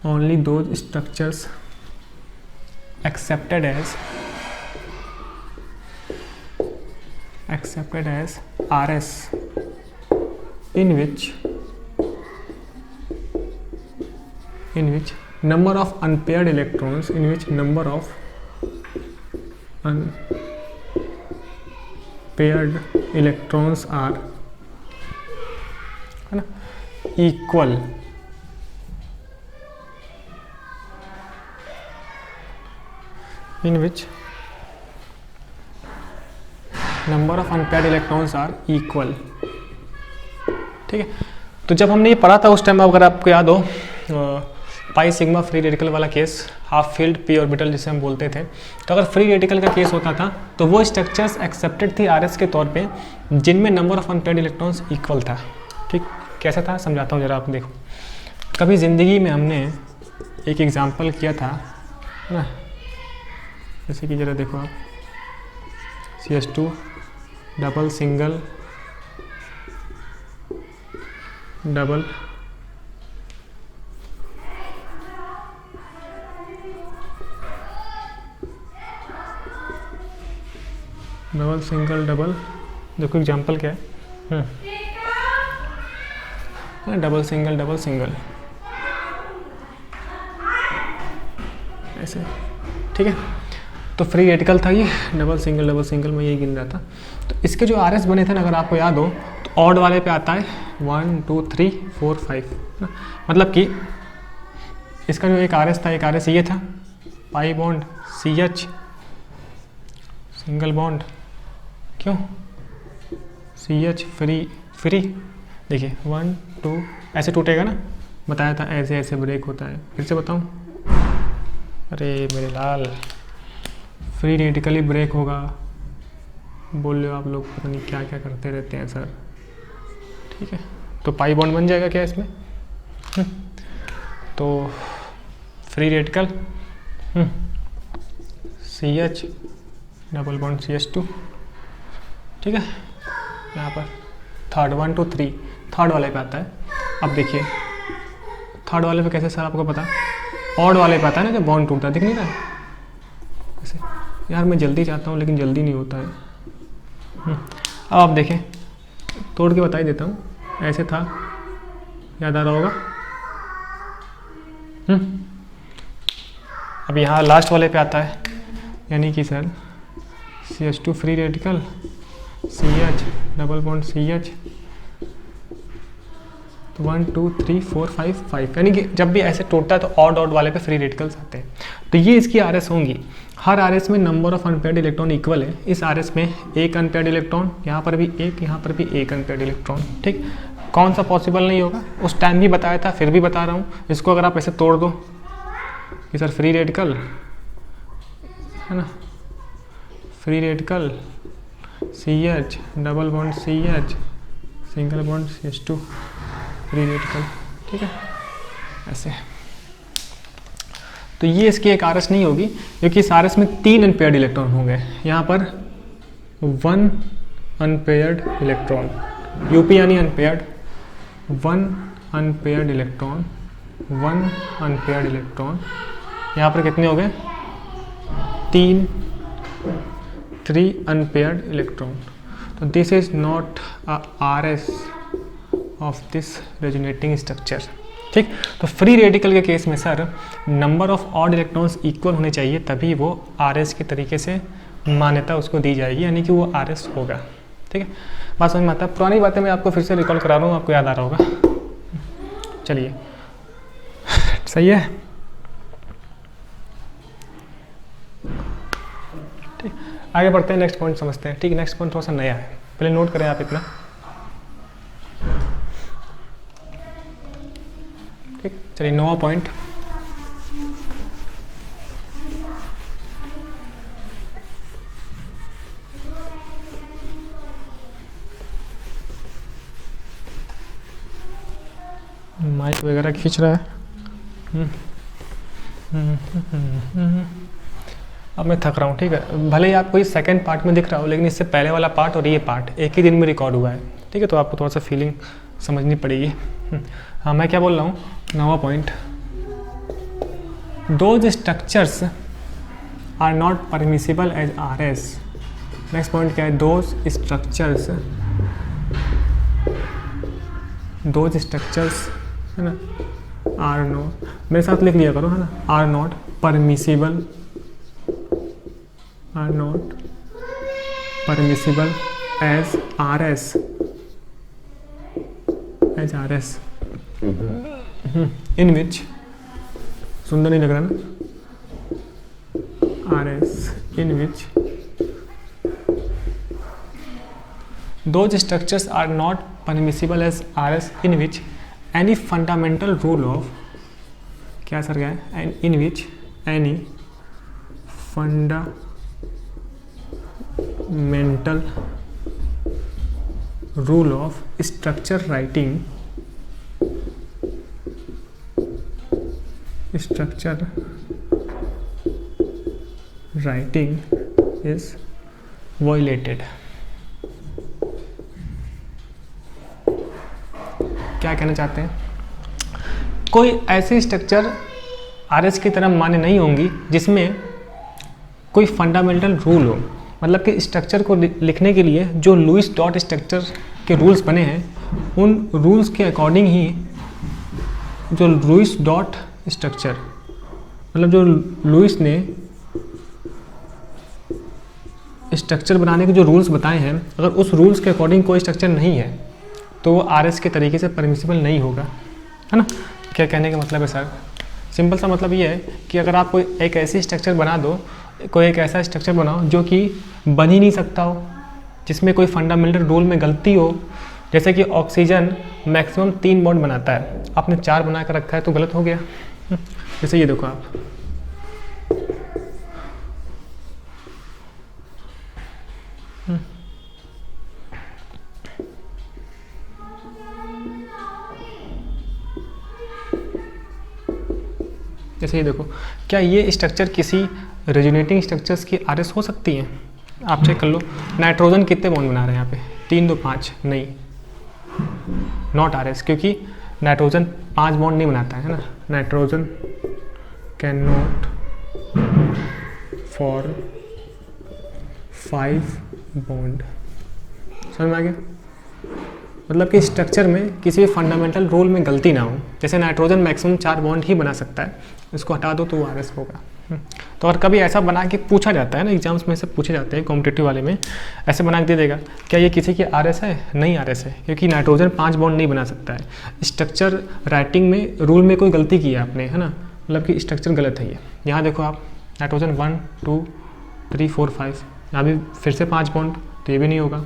only those structures accepted as RS in which number of unpaired electrons are, है ना, equal, in which number of unpaired electrons are equal। ठीक है, तो जब हमने ये पढ़ा था उस टाइम, अगर आपको याद हो, पाई सिग्मा फ्री रेडिकल वाला case, half field P orbital जिसे हम बोलते थे, तो अगर फ्री रेडिकल का केस होता था तो वो स्ट्रक्चर्स एक्सेप्टेड थी RS के तौर पे जिनमें number of unpaired electrons equal था। ठीक, कैसा था समझाता हूँ जरा, आप देखो। कभी ज़िंदगी में हमने एक एग्जांपल किया था ना, जैसे कि जरा देखो आप, CS2 double single double, double single double, देखो एग्जांपल क्या है, डबल सिंगल ऐसे। ठीक है, तो फ्री रेडिकल था ये, डबल सिंगल में ये गिन रहा था। तो इसके जो RS बने थे ना, अगर आपको याद हो, तो ऑड वाले पे आता है 1 2 3 4 5, मतलब कि इसका जो एक RS था, एक RS ये था, pi bond CH single bond, क्यों CH फ्री, देखिए 1 2 ऐसे टूटेगा ना, बताया था ऐसे ऐसे ब्रेक होता है। फिर से बताऊं, अरे मेरे लाल, फ्री रेडिकली ब्रेक होगा, बोल रहे हो आप लोग, पता नहीं क्या क्या करते रहते हैं सर। ठीक है, तो पाई बॉन्ड बन जाएगा क्या इसमें, तो free radical CH double bond CH2। ठीक है, यहाँ पर थर्ड 1 2 3 थर्ड वाले पे आता है। अब देखिए थर्ड वाले पे कैसे सर, आपको पता, ऑड वाले पे आता है ना, जब बॉन्ड टूटता है, दिख नहीं रहा है ऐसे। यार मैं जल्दी चाहता हूँ लेकिन जल्दी नहीं होता है। अब आप देखें, तोड़ के बता ही देता हूँ, ऐसे था, याद आ रहा होगा। अब यहाँ लास्ट वाले पे आता है, यानी कि sir CH2 free radical CH double bond CH तो 1 2 3 4 5 5, यानी कि जब भी ऐसे टूटता है तो ऑड ऑड वाले पे फ्री रेडिकल्स आते हैं। तो ये इसकी आर एस होंगी। हर आर एस में number of unpaired electron equal है। इस आर एस में एक अनपेयर्ड इलेक्ट्रॉन, यहाँ पर भी एक, यहाँ पर भी एक अनपेयर्ड इलेक्ट्रॉन। ठीक, कौन सा पॉसिबल नहीं होगा उस टाइम भी बताया था, फिर भी बता रहा हूँ। इसको अगर आप ऐसे तोड़ दो कि सर फ्री रेडिकल है ना, free radical CH double bond CH single bond CH2 free radical, ठीक है ऐसे। तो ये इसकी एक आर एस नहीं होगी, क्योंकि इस आर एस में 3 अनपेयर्ड इलेक्ट्रॉन होंगे। यहाँ पर 1 अनपेयर्ड इलेक्ट्रॉन, यूपी यानी unpaired, 1 unpaired electron, 1 unpaired electron. यहाँ पर कितने हो गए? 3 अनपेयर्ड इलेक्ट्रॉन। तो this is not a R S of this resonating structure. ठीक, तो फ्री रेडिकल के केस में sir number of odd electrons equal होने चाहिए, तभी वो आर एस के तरीके से मान्यता उसको दी जाएगी, यानी कि वो आर एस होगा। ठीक है, बात समझ में आता है। पुरानी बातें मैं आपको फिर से रिकॉल करा रहा हूँ, आपको याद आ रहा होगा। चलिए सही है, ठीक, आगे बढ़ते हैं, नेक्स्ट पॉइंट समझते हैं। ठीक, नेक्स्ट पॉइंट थोड़ा सा नया है, पहले नोट करें आप इतना। ठीक, चलिए 9वां पॉइंट, माइक वगैरह खींच रहा है। अब मैं थक रहा हूँ। ठीक है, भले ही आपको इस सेकंड पार्ट में दिख रहा हो, लेकिन इससे पहले वाला पार्ट और ये पार्ट एक ही दिन में रिकॉर्ड हुआ है। ठीक है, तो आपको थोड़ा सा फीलिंग समझनी पड़ेगी। हाँ, मैं क्या बोल रहा हूँ, 9वां point, those structures are not permissible as R S. Next point क्या है, दोज स्ट्रक्चर्स है ना, आर नॉट, मेरे साथ लिख लिया करो है ना, are not permissible, are not permissible as R S, as R S, in which, सुंदर नहीं लग रहा ना, R S in which those structures are not permissible as RS in which any fundamental rule of, क्या sir क्या है, in which any fundamental rule of structure writing is violated। क्या कहना चाहते हैं, कोई ऐसी स्ट्रक्चर आरएस की तरह मान्य नहीं होंगी जिसमें कोई फंडामेंटल रूल हो। मतलब कि स्ट्रक्चर को लिखने के लिए जो लुईस डॉट स्ट्रक्चर के रूल्स बने हैं, उन रूल्स के अकॉर्डिंग ही जो लुईस डॉट स्ट्रक्चर, मतलब जो लुईस ने स्ट्रक्चर बनाने के जो रूल्स बताए हैं, अगर उस रूल्स के अकॉर्डिंग कोई स्ट्रक्चर नहीं है तो वो आरएस के तरीके से परमिसिबल नहीं होगा, है ना। क्या कहने का मतलब है सर, सिंपल सा मतलब ये है कि अगर आप कोई एक ऐसी स्ट्रक्चर बना दो, कोई एक ऐसा स्ट्रक्चर बनाओ जो कि बन ही नहीं सकता हो, जिसमें कोई फंडामेंटल रूल में गलती हो, जैसे कि ऑक्सीजन मैक्सिमम 3 बॉन्ड बनाता है, आपने 4 बना कर रखा है तो गलत हो गया। जैसे ये देखो आप, जैसे ये देखो, क्या ये स्ट्रक्चर किसी रेजोनेटिंग स्ट्रक्चर्स की आरएस हो सकती हैं? आप चेक कर लो, नाइट्रोजन कितने बॉन्ड बना रहे हैं यहाँ पे, 3 2 5, नहीं, नॉट आरएस, क्योंकि नाइट्रोजन 5 बॉन्ड नहीं बनाता है ना। Nitrogen can not for 5 bond, समझ में आ गया। मतलब कि स्ट्रक्चर में किसी भी फंडामेंटल रूल में गलती ना हो, जैसे नाइट्रोजन मैक्सिमम 4 बॉन्ड ही बना सकता है, इसको हटा दो तो वो आरएस होगा। तो अगर कभी ऐसा बना के पूछा जाता है ना, एग्जाम्स में से पूछे जाते हैं कॉम्पिटिटिव वाले में, ऐसे बना के दे देगा क्या ये किसी की आर एस है, नहीं आर एस है, क्योंकि नाइट्रोजन 5 बॉन्ड नहीं बना सकता है। स्ट्रक्चर राइटिंग में रूल में कोई गलती की है आपने, है ना, मतलब कि स्ट्रक्चर गलत है ये। यहाँ देखो आप, नाइट्रोजन 1 2 3 4 5, यहाँ भी फिर से 5 बॉन्ड, तो ये भी नहीं होगा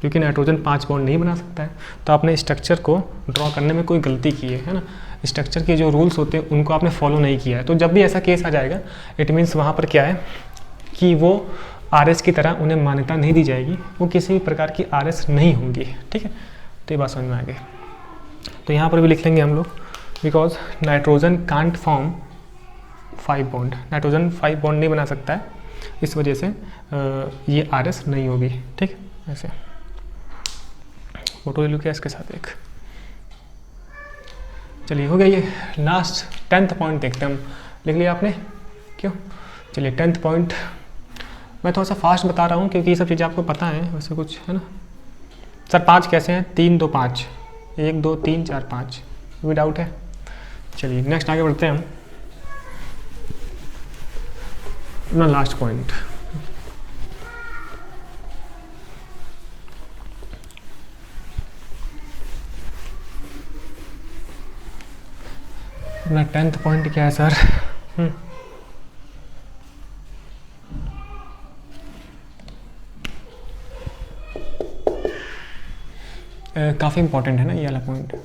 क्योंकि नाइट्रोजन 5 बॉन्ड नहीं बना सकता है। तो आपने स्ट्रक्चर को ड्रॉ करने में कोई गलती की है ना, स्ट्रक्चर के जो रूल्स होते हैं उनको आपने फॉलो नहीं किया है। तो जब भी ऐसा केस आ जाएगा, इट मीन्स वहाँ पर क्या है कि वो आरएस की तरह उन्हें मान्यता नहीं दी जाएगी, वो किसी भी प्रकार की आरएस नहीं होंगी। ठीक है, तो ये बात समझ में आ गई। तो यहाँ पर भी लिख लेंगे हम लोग, because nitrogen can't form 5 bond, nitrogen 5 bond नहीं बना सकता है, इस वजह से ये आरएस नहीं होगी। ठीक, ऐसे फोटो ले लूँ क्या इसके साथ एक। चलिए हो गया ये। लास्ट 10th पॉइंट देखते हैं हम। लिख लिया आपने, क्यों? चलिए 10th पॉइंट मैं थोड़ा सा फास्ट बता रहा हूँ क्योंकि ये सब चीज़ें आपको पता है वैसे कुछ, है ना। सर 5 कैसे हैं? 3 2 5, 1 2 3 4 5, कोई डाउट है? चलिए नेक्स्ट आगे बढ़ते हैं हम अपना लास्ट पॉइंट। अपना 10th पॉइंट क्या है सर? काफ़ी इंपॉर्टेंट है ना ये वाला पॉइंट।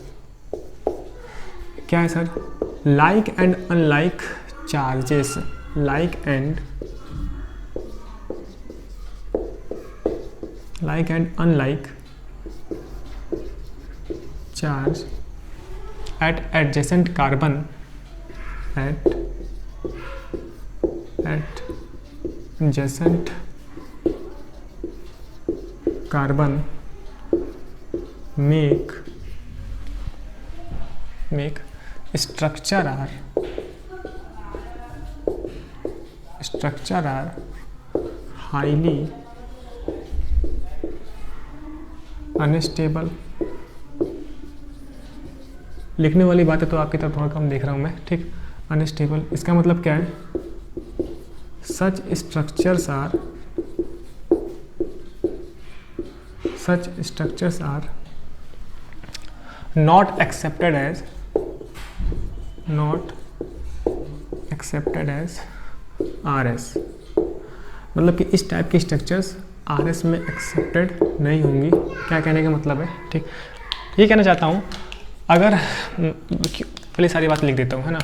क्या है sir? Like and unlike charges, like and unlike charge at adjacent carbon at adjacent carbon make structure are highly unstable। लिखने वाली बात है तो आपकी तरफ थोड़ा कम देख रहा हूँ मैं। ठीक, अनस्टेबल इसका मतलब क्या है? Such structures are not accepted as RS. मतलब कि इस टाइप की स्ट्रक्चर्स आरएस में एक्सेप्टेड नहीं होंगी। क्या कहने का मतलब है? ठीक, ये कहना चाहता हूँ, अगर पहले सारी बात लिख देता हूँ, है ना।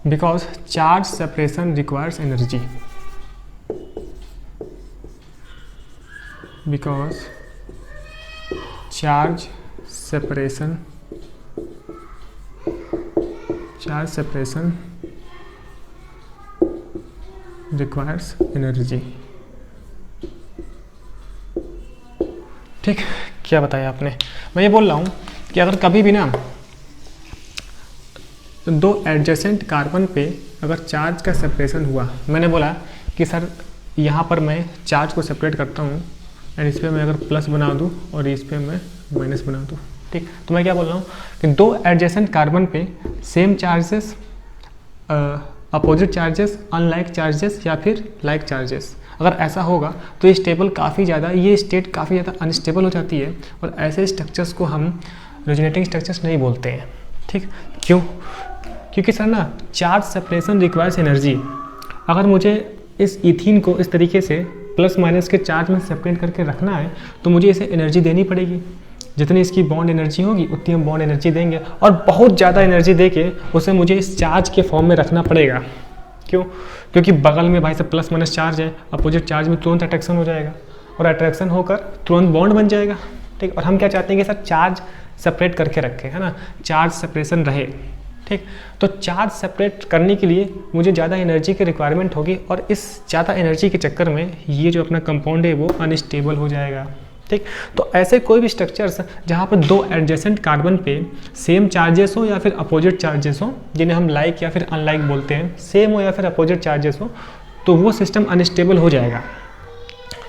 Because charge separation requires energy, because charge separation requires energy. ठीक, क्या बताया आपने? मैं ये बोल रहा हूँ कि अगर कभी भी ना दो एडजेसेंट कार्बन पे अगर चार्ज का सेपरेशन हुआ, मैंने बोला कि सर यहाँ पर मैं चार्ज को सेपरेट करता हूँ एंड इस पर मैं अगर प्लस बना दूँ और इस पर मैं माइनस बना दूँ। ठीक, तो मैं क्या बोल रहा हूँ कि दो एडजेसेंट कार्बन पे same charges, opposite charges, unlike charges या फिर लाइक चार्जेस, अगर ऐसा होगा तो ये स्टेबल काफ़ी ज़्यादा, ये स्टेट काफ़ी ज़्यादा अनस्टेबल हो जाती है और ऐसे स्ट्रक्चर्स को हम रेजोनेटिंग स्ट्रक्चर्स नहीं बोलते हैं। ठीक, क्यों? क्योंकि सर ना चार्ज सेपरेशन रिक्वायर्स एनर्जी। अगर मुझे इस इथीन को इस तरीके से प्लस माइनस के चार्ज में सेपरेट करके रखना है तो मुझे इसे एनर्जी देनी पड़ेगी। जितनी इसकी बॉन्ड एनर्जी होगी उतनी हम बॉन्ड एनर्जी देंगे और बहुत ज़्यादा एनर्जी देके उसे मुझे इस चार्ज के फॉर्म में रखना पड़ेगा। क्यों? क्योंकि बगल में भाई से प्लस माइनस चार्ज है, अपोजिट चार्ज में तुरंत अट्रैक्शन हो जाएगा और अट्रैक्शन होकर तुरंत बॉन्ड बन जाएगा। ठीक, और हम क्या चाहते हैं कि सर चार्ज सेपरेट करके रखें, है ना, चार्ज सेपरेशन रहे। ठीक, तो चार्ज सेपरेट करने के लिए मुझे ज़्यादा एनर्जी की रिक्वायरमेंट होगी और इस ज़्यादा एनर्जी के चक्कर में ये जो अपना कंपाउंड है वो अनस्टेबल हो जाएगा। ठीक, तो ऐसे कोई भी स्ट्रक्चर्स जहाँ पर दो एडजेसेंट कार्बन पे सेम चार्जेस हो या फिर अपोजिट चार्जेस हो, जिन्हें हम लाइक या फिर अनलाइक बोलते हैं, सेम हो या फिर अपोजिट चार्जेस हो, तो वो सिस्टम अनस्टेबल हो जाएगा,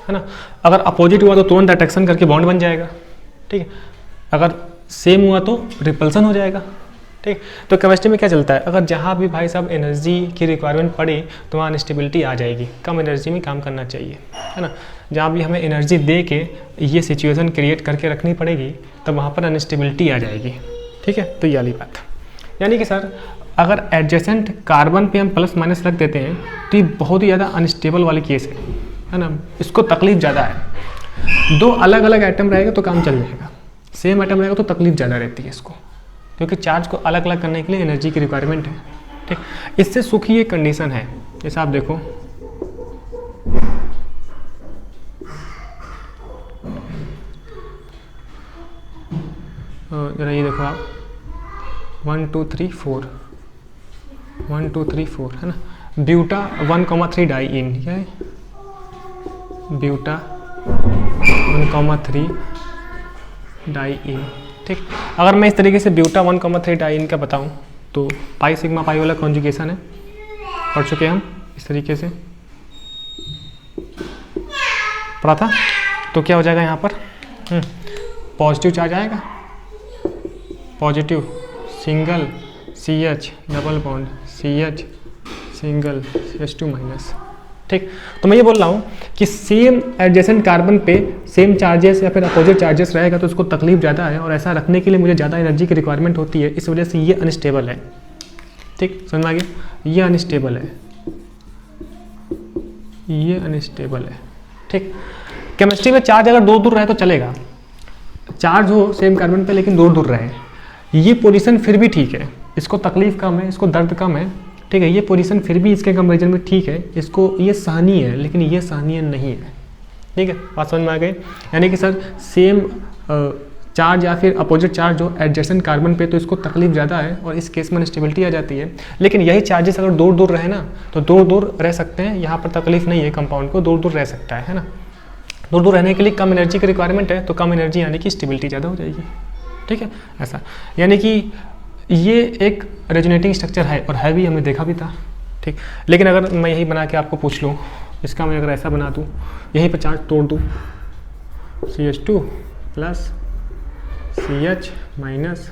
है ना। अगर अपोजिट हुआ तो तुरंत अट्रैक्शन करके बॉन्ड बन जाएगा। ठीक है, अगर सेम हुआ तो रिपल्सन हो जाएगा। ठीक। तो केमिस्ट्री में क्या चलता है, अगर जहाँ भी भाई साहब एनर्जी की रिक्वायरमेंट पड़े तो वहाँ अनस्टेबिलिटी आ जाएगी, कम एनर्जी में काम करना चाहिए, है ना। जहाँ भी हमें एनर्जी दे के ये सिचुएशन क्रिएट करके रखनी पड़ेगी तब वहाँ पर अनस्टेबिलिटी आ जाएगी, ठीक है। तो ये वाली बात, यानी कि सर अगर एडजेसेंट कार्बन पे हम प्लस माइनस रख देते हैं तो ये बहुत ही ज़्यादा अनस्टेबल वाली केस है ना, इसको तकलीफ ज़्यादा है। दो अलग अलग आइटम रहेगा तो काम चल जाएगा, सेम आइटम रहेगा तो तकलीफ ज़्यादा रहती है इसको, क्योंकि चार्ज को अलग अलग करने के लिए एनर्जी की रिक्वायरमेंट है, ठीक। इससे सुखी एक कंडीशन है, जैसे आप देखो जरा ये देखो आप 1 2 3 4 1 2 3 4 है ना, ब्यूटा 1,3 डाई इन, क्या है ब्यूटा 1,3 डाई इन, ठीक। अगर मैं इस तरीके से ब्यूटा 1,3 डाई इन का बताऊं तो पाई सिग्मा पाई वाला कॉन्जुगेशन है, पढ़ चुके हैं हम इस तरीके से, पढ़ा था। तो क्या हो जाएगा यहाँ पर, पॉजिटिव चार्ज आएगा, positive single CH double bond CH single CH2 minus, ठीक। तो मैं ये बोल रहा हूँ कि सेम एडजेसेंट कार्बन पे सेम चार्जेस या फिर अपोजिट चार्जेस रहेगा तो उसको तकलीफ ज़्यादा है, और ऐसा रखने के लिए मुझे ज़्यादा एनर्जी की रिक्वायरमेंट होती है, इस वजह से ये अनस्टेबल है, ठीक। समझ में आ गया, ये अनस्टेबल है, ये अनस्टेबल है, ठीक। केमिस्ट्री में चार्ज अगर दूर दूर रहे तो चलेगा, चार्ज हो सेम कार्बन पे लेकिन दूर दूर रहे, ये पोजीशन फिर भी ठीक है, इसको तकलीफ कम है, इसको दर्द कम है, ठीक है। ये पोजीशन फिर भी इसके कंपेरिजन में ठीक है, इसको ये सहनीय है लेकिन ये सहनीय नहीं है, ठीक है। बात समझ में आ गई, यानी कि सर सेम चार्ज या फिर अपोजिट चार्ज हो एडजेसेंट कार्बन पे तो इसको तकलीफ ज़्यादा है और इस केस में स्टेबिलिटी आ जाती है, लेकिन यही चार्जेस अगर दूर दूर रहे ना तो दूर दूर रह सकते हैं, यहाँ पर तकलीफ नहीं है, कंपाउंड को दूर दूर रह सकता है ना। दूर दूर रहने के लिए कम एनर्जी की रिक्वायरमेंट है, तो कम एनर्जी यानी कि स्टेबिलिटी ज़्यादा हो जाएगी, ठीक है। ऐसा यानी कि ये एक रेजोनेटिंग स्ट्रक्चर है और है भी, हमने देखा भी था, ठीक। लेकिन अगर मैं यही बना के आपको पूछ लूँ, इसका मैं अगर ऐसा बना दूँ, यहीं पर चार्ज तोड़ दूँ, CH2 plus CH minus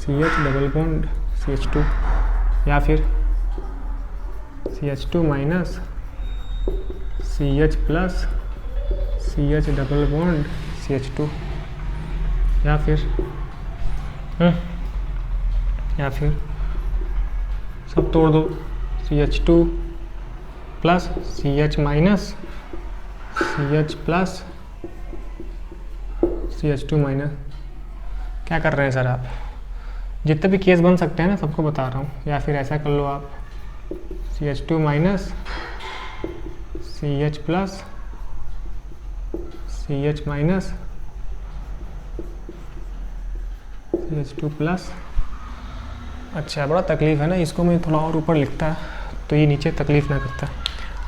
CH double bond CH2, या फिर CH2 minus CH plus CH double bond CH2, या फिर सब तोड़ दो, CH2 plus CH minus CH plus CH2 minus. क्या कर रहे हैं सर आप, जितने भी केस बन सकते हैं ना सबको बता रहा हूँ, या फिर ऐसा कर लो आप CH2 minus CH plus CH minus CH2 plus. अच्छा बड़ा तकलीफ है ना, इसको मैं थोड़ा और ऊपर लिखता तो ये नीचे तकलीफ ना करता।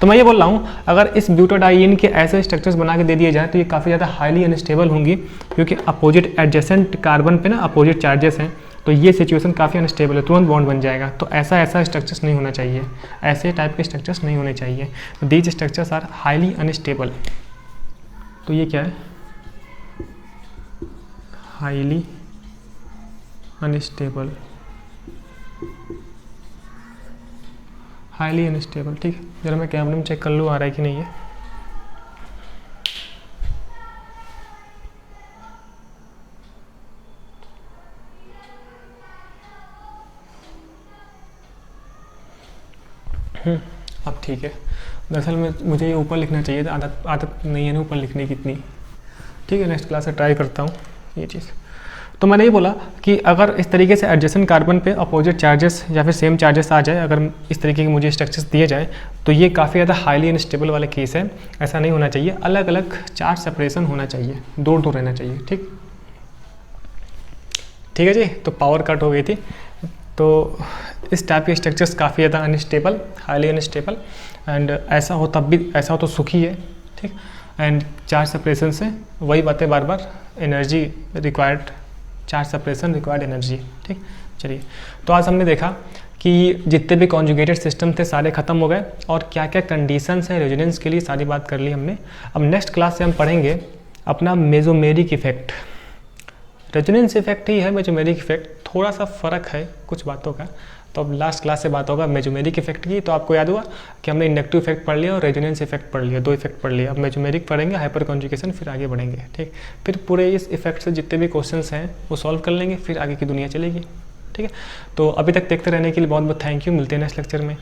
तो मैं ये बोल रहा हूँ अगर इस ब्यूटाडाइइन के ऐसे स्ट्रक्चर्स बना के दे दिए जाए तो ये काफ़ी ज़्यादा हाईली अनस्टेबल होंगी, क्योंकि अपोजिट एडजेसेंट कार्बन पे ना अपोजिट चार्जेस हैं, तो ये सिचुएशन काफ़ी अनस्टेबल है, तुरंत बॉन्ड बन जाएगा। तो ऐसा स्ट्रक्चर्स नहीं होना चाहिए, ऐसे टाइप के स्ट्रक्चर्स नहीं होने चाहिए। These structures are highly unstable. तो ये क्या है, हाईली अनस्टेबल, हाईली अनस्टेबल, ठीक है। जरा मैं कैमरे में चेक कर लूँ आ रहा है कि नहीं है। अब ठीक है, दरअसल में मुझे ये ऊपर लिखना चाहिए था, आदत नहीं है ना ऊपर लिखने की इतनी, ठीक है। नेक्स्ट क्लास से ट्राई करता हूँ ये चीज़। तो मैंने ये बोला कि अगर इस तरीके से एडजेसेंट कार्बन पे अपोजिट चार्जेस या फिर सेम चार्जेस आ जाए, अगर इस तरीके के मुझे स्ट्रक्चर्स दिए जाए तो ये काफ़ी ज़्यादा हाईली अनस्टेबल वाला केस है। ऐसा नहीं होना चाहिए, अलग अलग चार्ज सेपरेशन होना चाहिए, दूर दूर रहना चाहिए, ठीक है जी। तो पावर कट हो गई थी, तो इस टाइप के स्ट्रक्चर्स काफ़ी ज़्यादा अनस्टेबल, हाईली अनस्टेबल, एंड ऐसा हो तब भी ऐसा हो तो सुखी है, ठीक। एंड चार्ज सेपरेशन से वही बातें बार बार, energy required, charge separation required energy, ठीक। चलिए, तो आज हमने देखा कि जितने भी कॉन्जुगेटेड सिस्टम थे सारे खत्म हो गए, और क्या क्या कंडीशंस हैं रेजोनेंस के लिए सारी बात कर ली हमने। अब नेक्स्ट क्लास से हम पढ़ेंगे अपना मेसोमेरिक इफेक्ट। रेजोनेंस इफेक्ट ही है मेसोमेरिक इफेक्ट, थोड़ा सा फ़र्क है कुछ बातों का, तो अब लास्ट क्लास से बात होगा मेजोमेरिक इफेक्ट की। तो आपको याद हुआ कि हमने इंडक्टिव इफेक्ट पढ़ लिया और रेजोनेंस इफेक्ट पढ़ लिया, 2 इफेक्ट पढ़ लिया। अब मेजोमेरिक पढ़ेंगे, हाइपर कॉन्जुगेशन, फिर आगे बढ़ेंगे। ठीक, फिर पूरे इस इफेक्ट से जितने भी क्वेश्चंस हैं वो सॉल्व कर लेंगे, फिर आगे की दुनिया चलेगी। ठीक है, तो अभी तक देखते रहने के लिए बहुत बहुत थैंक यू। मिलते हैं नेक्स्ट लेक्चर में।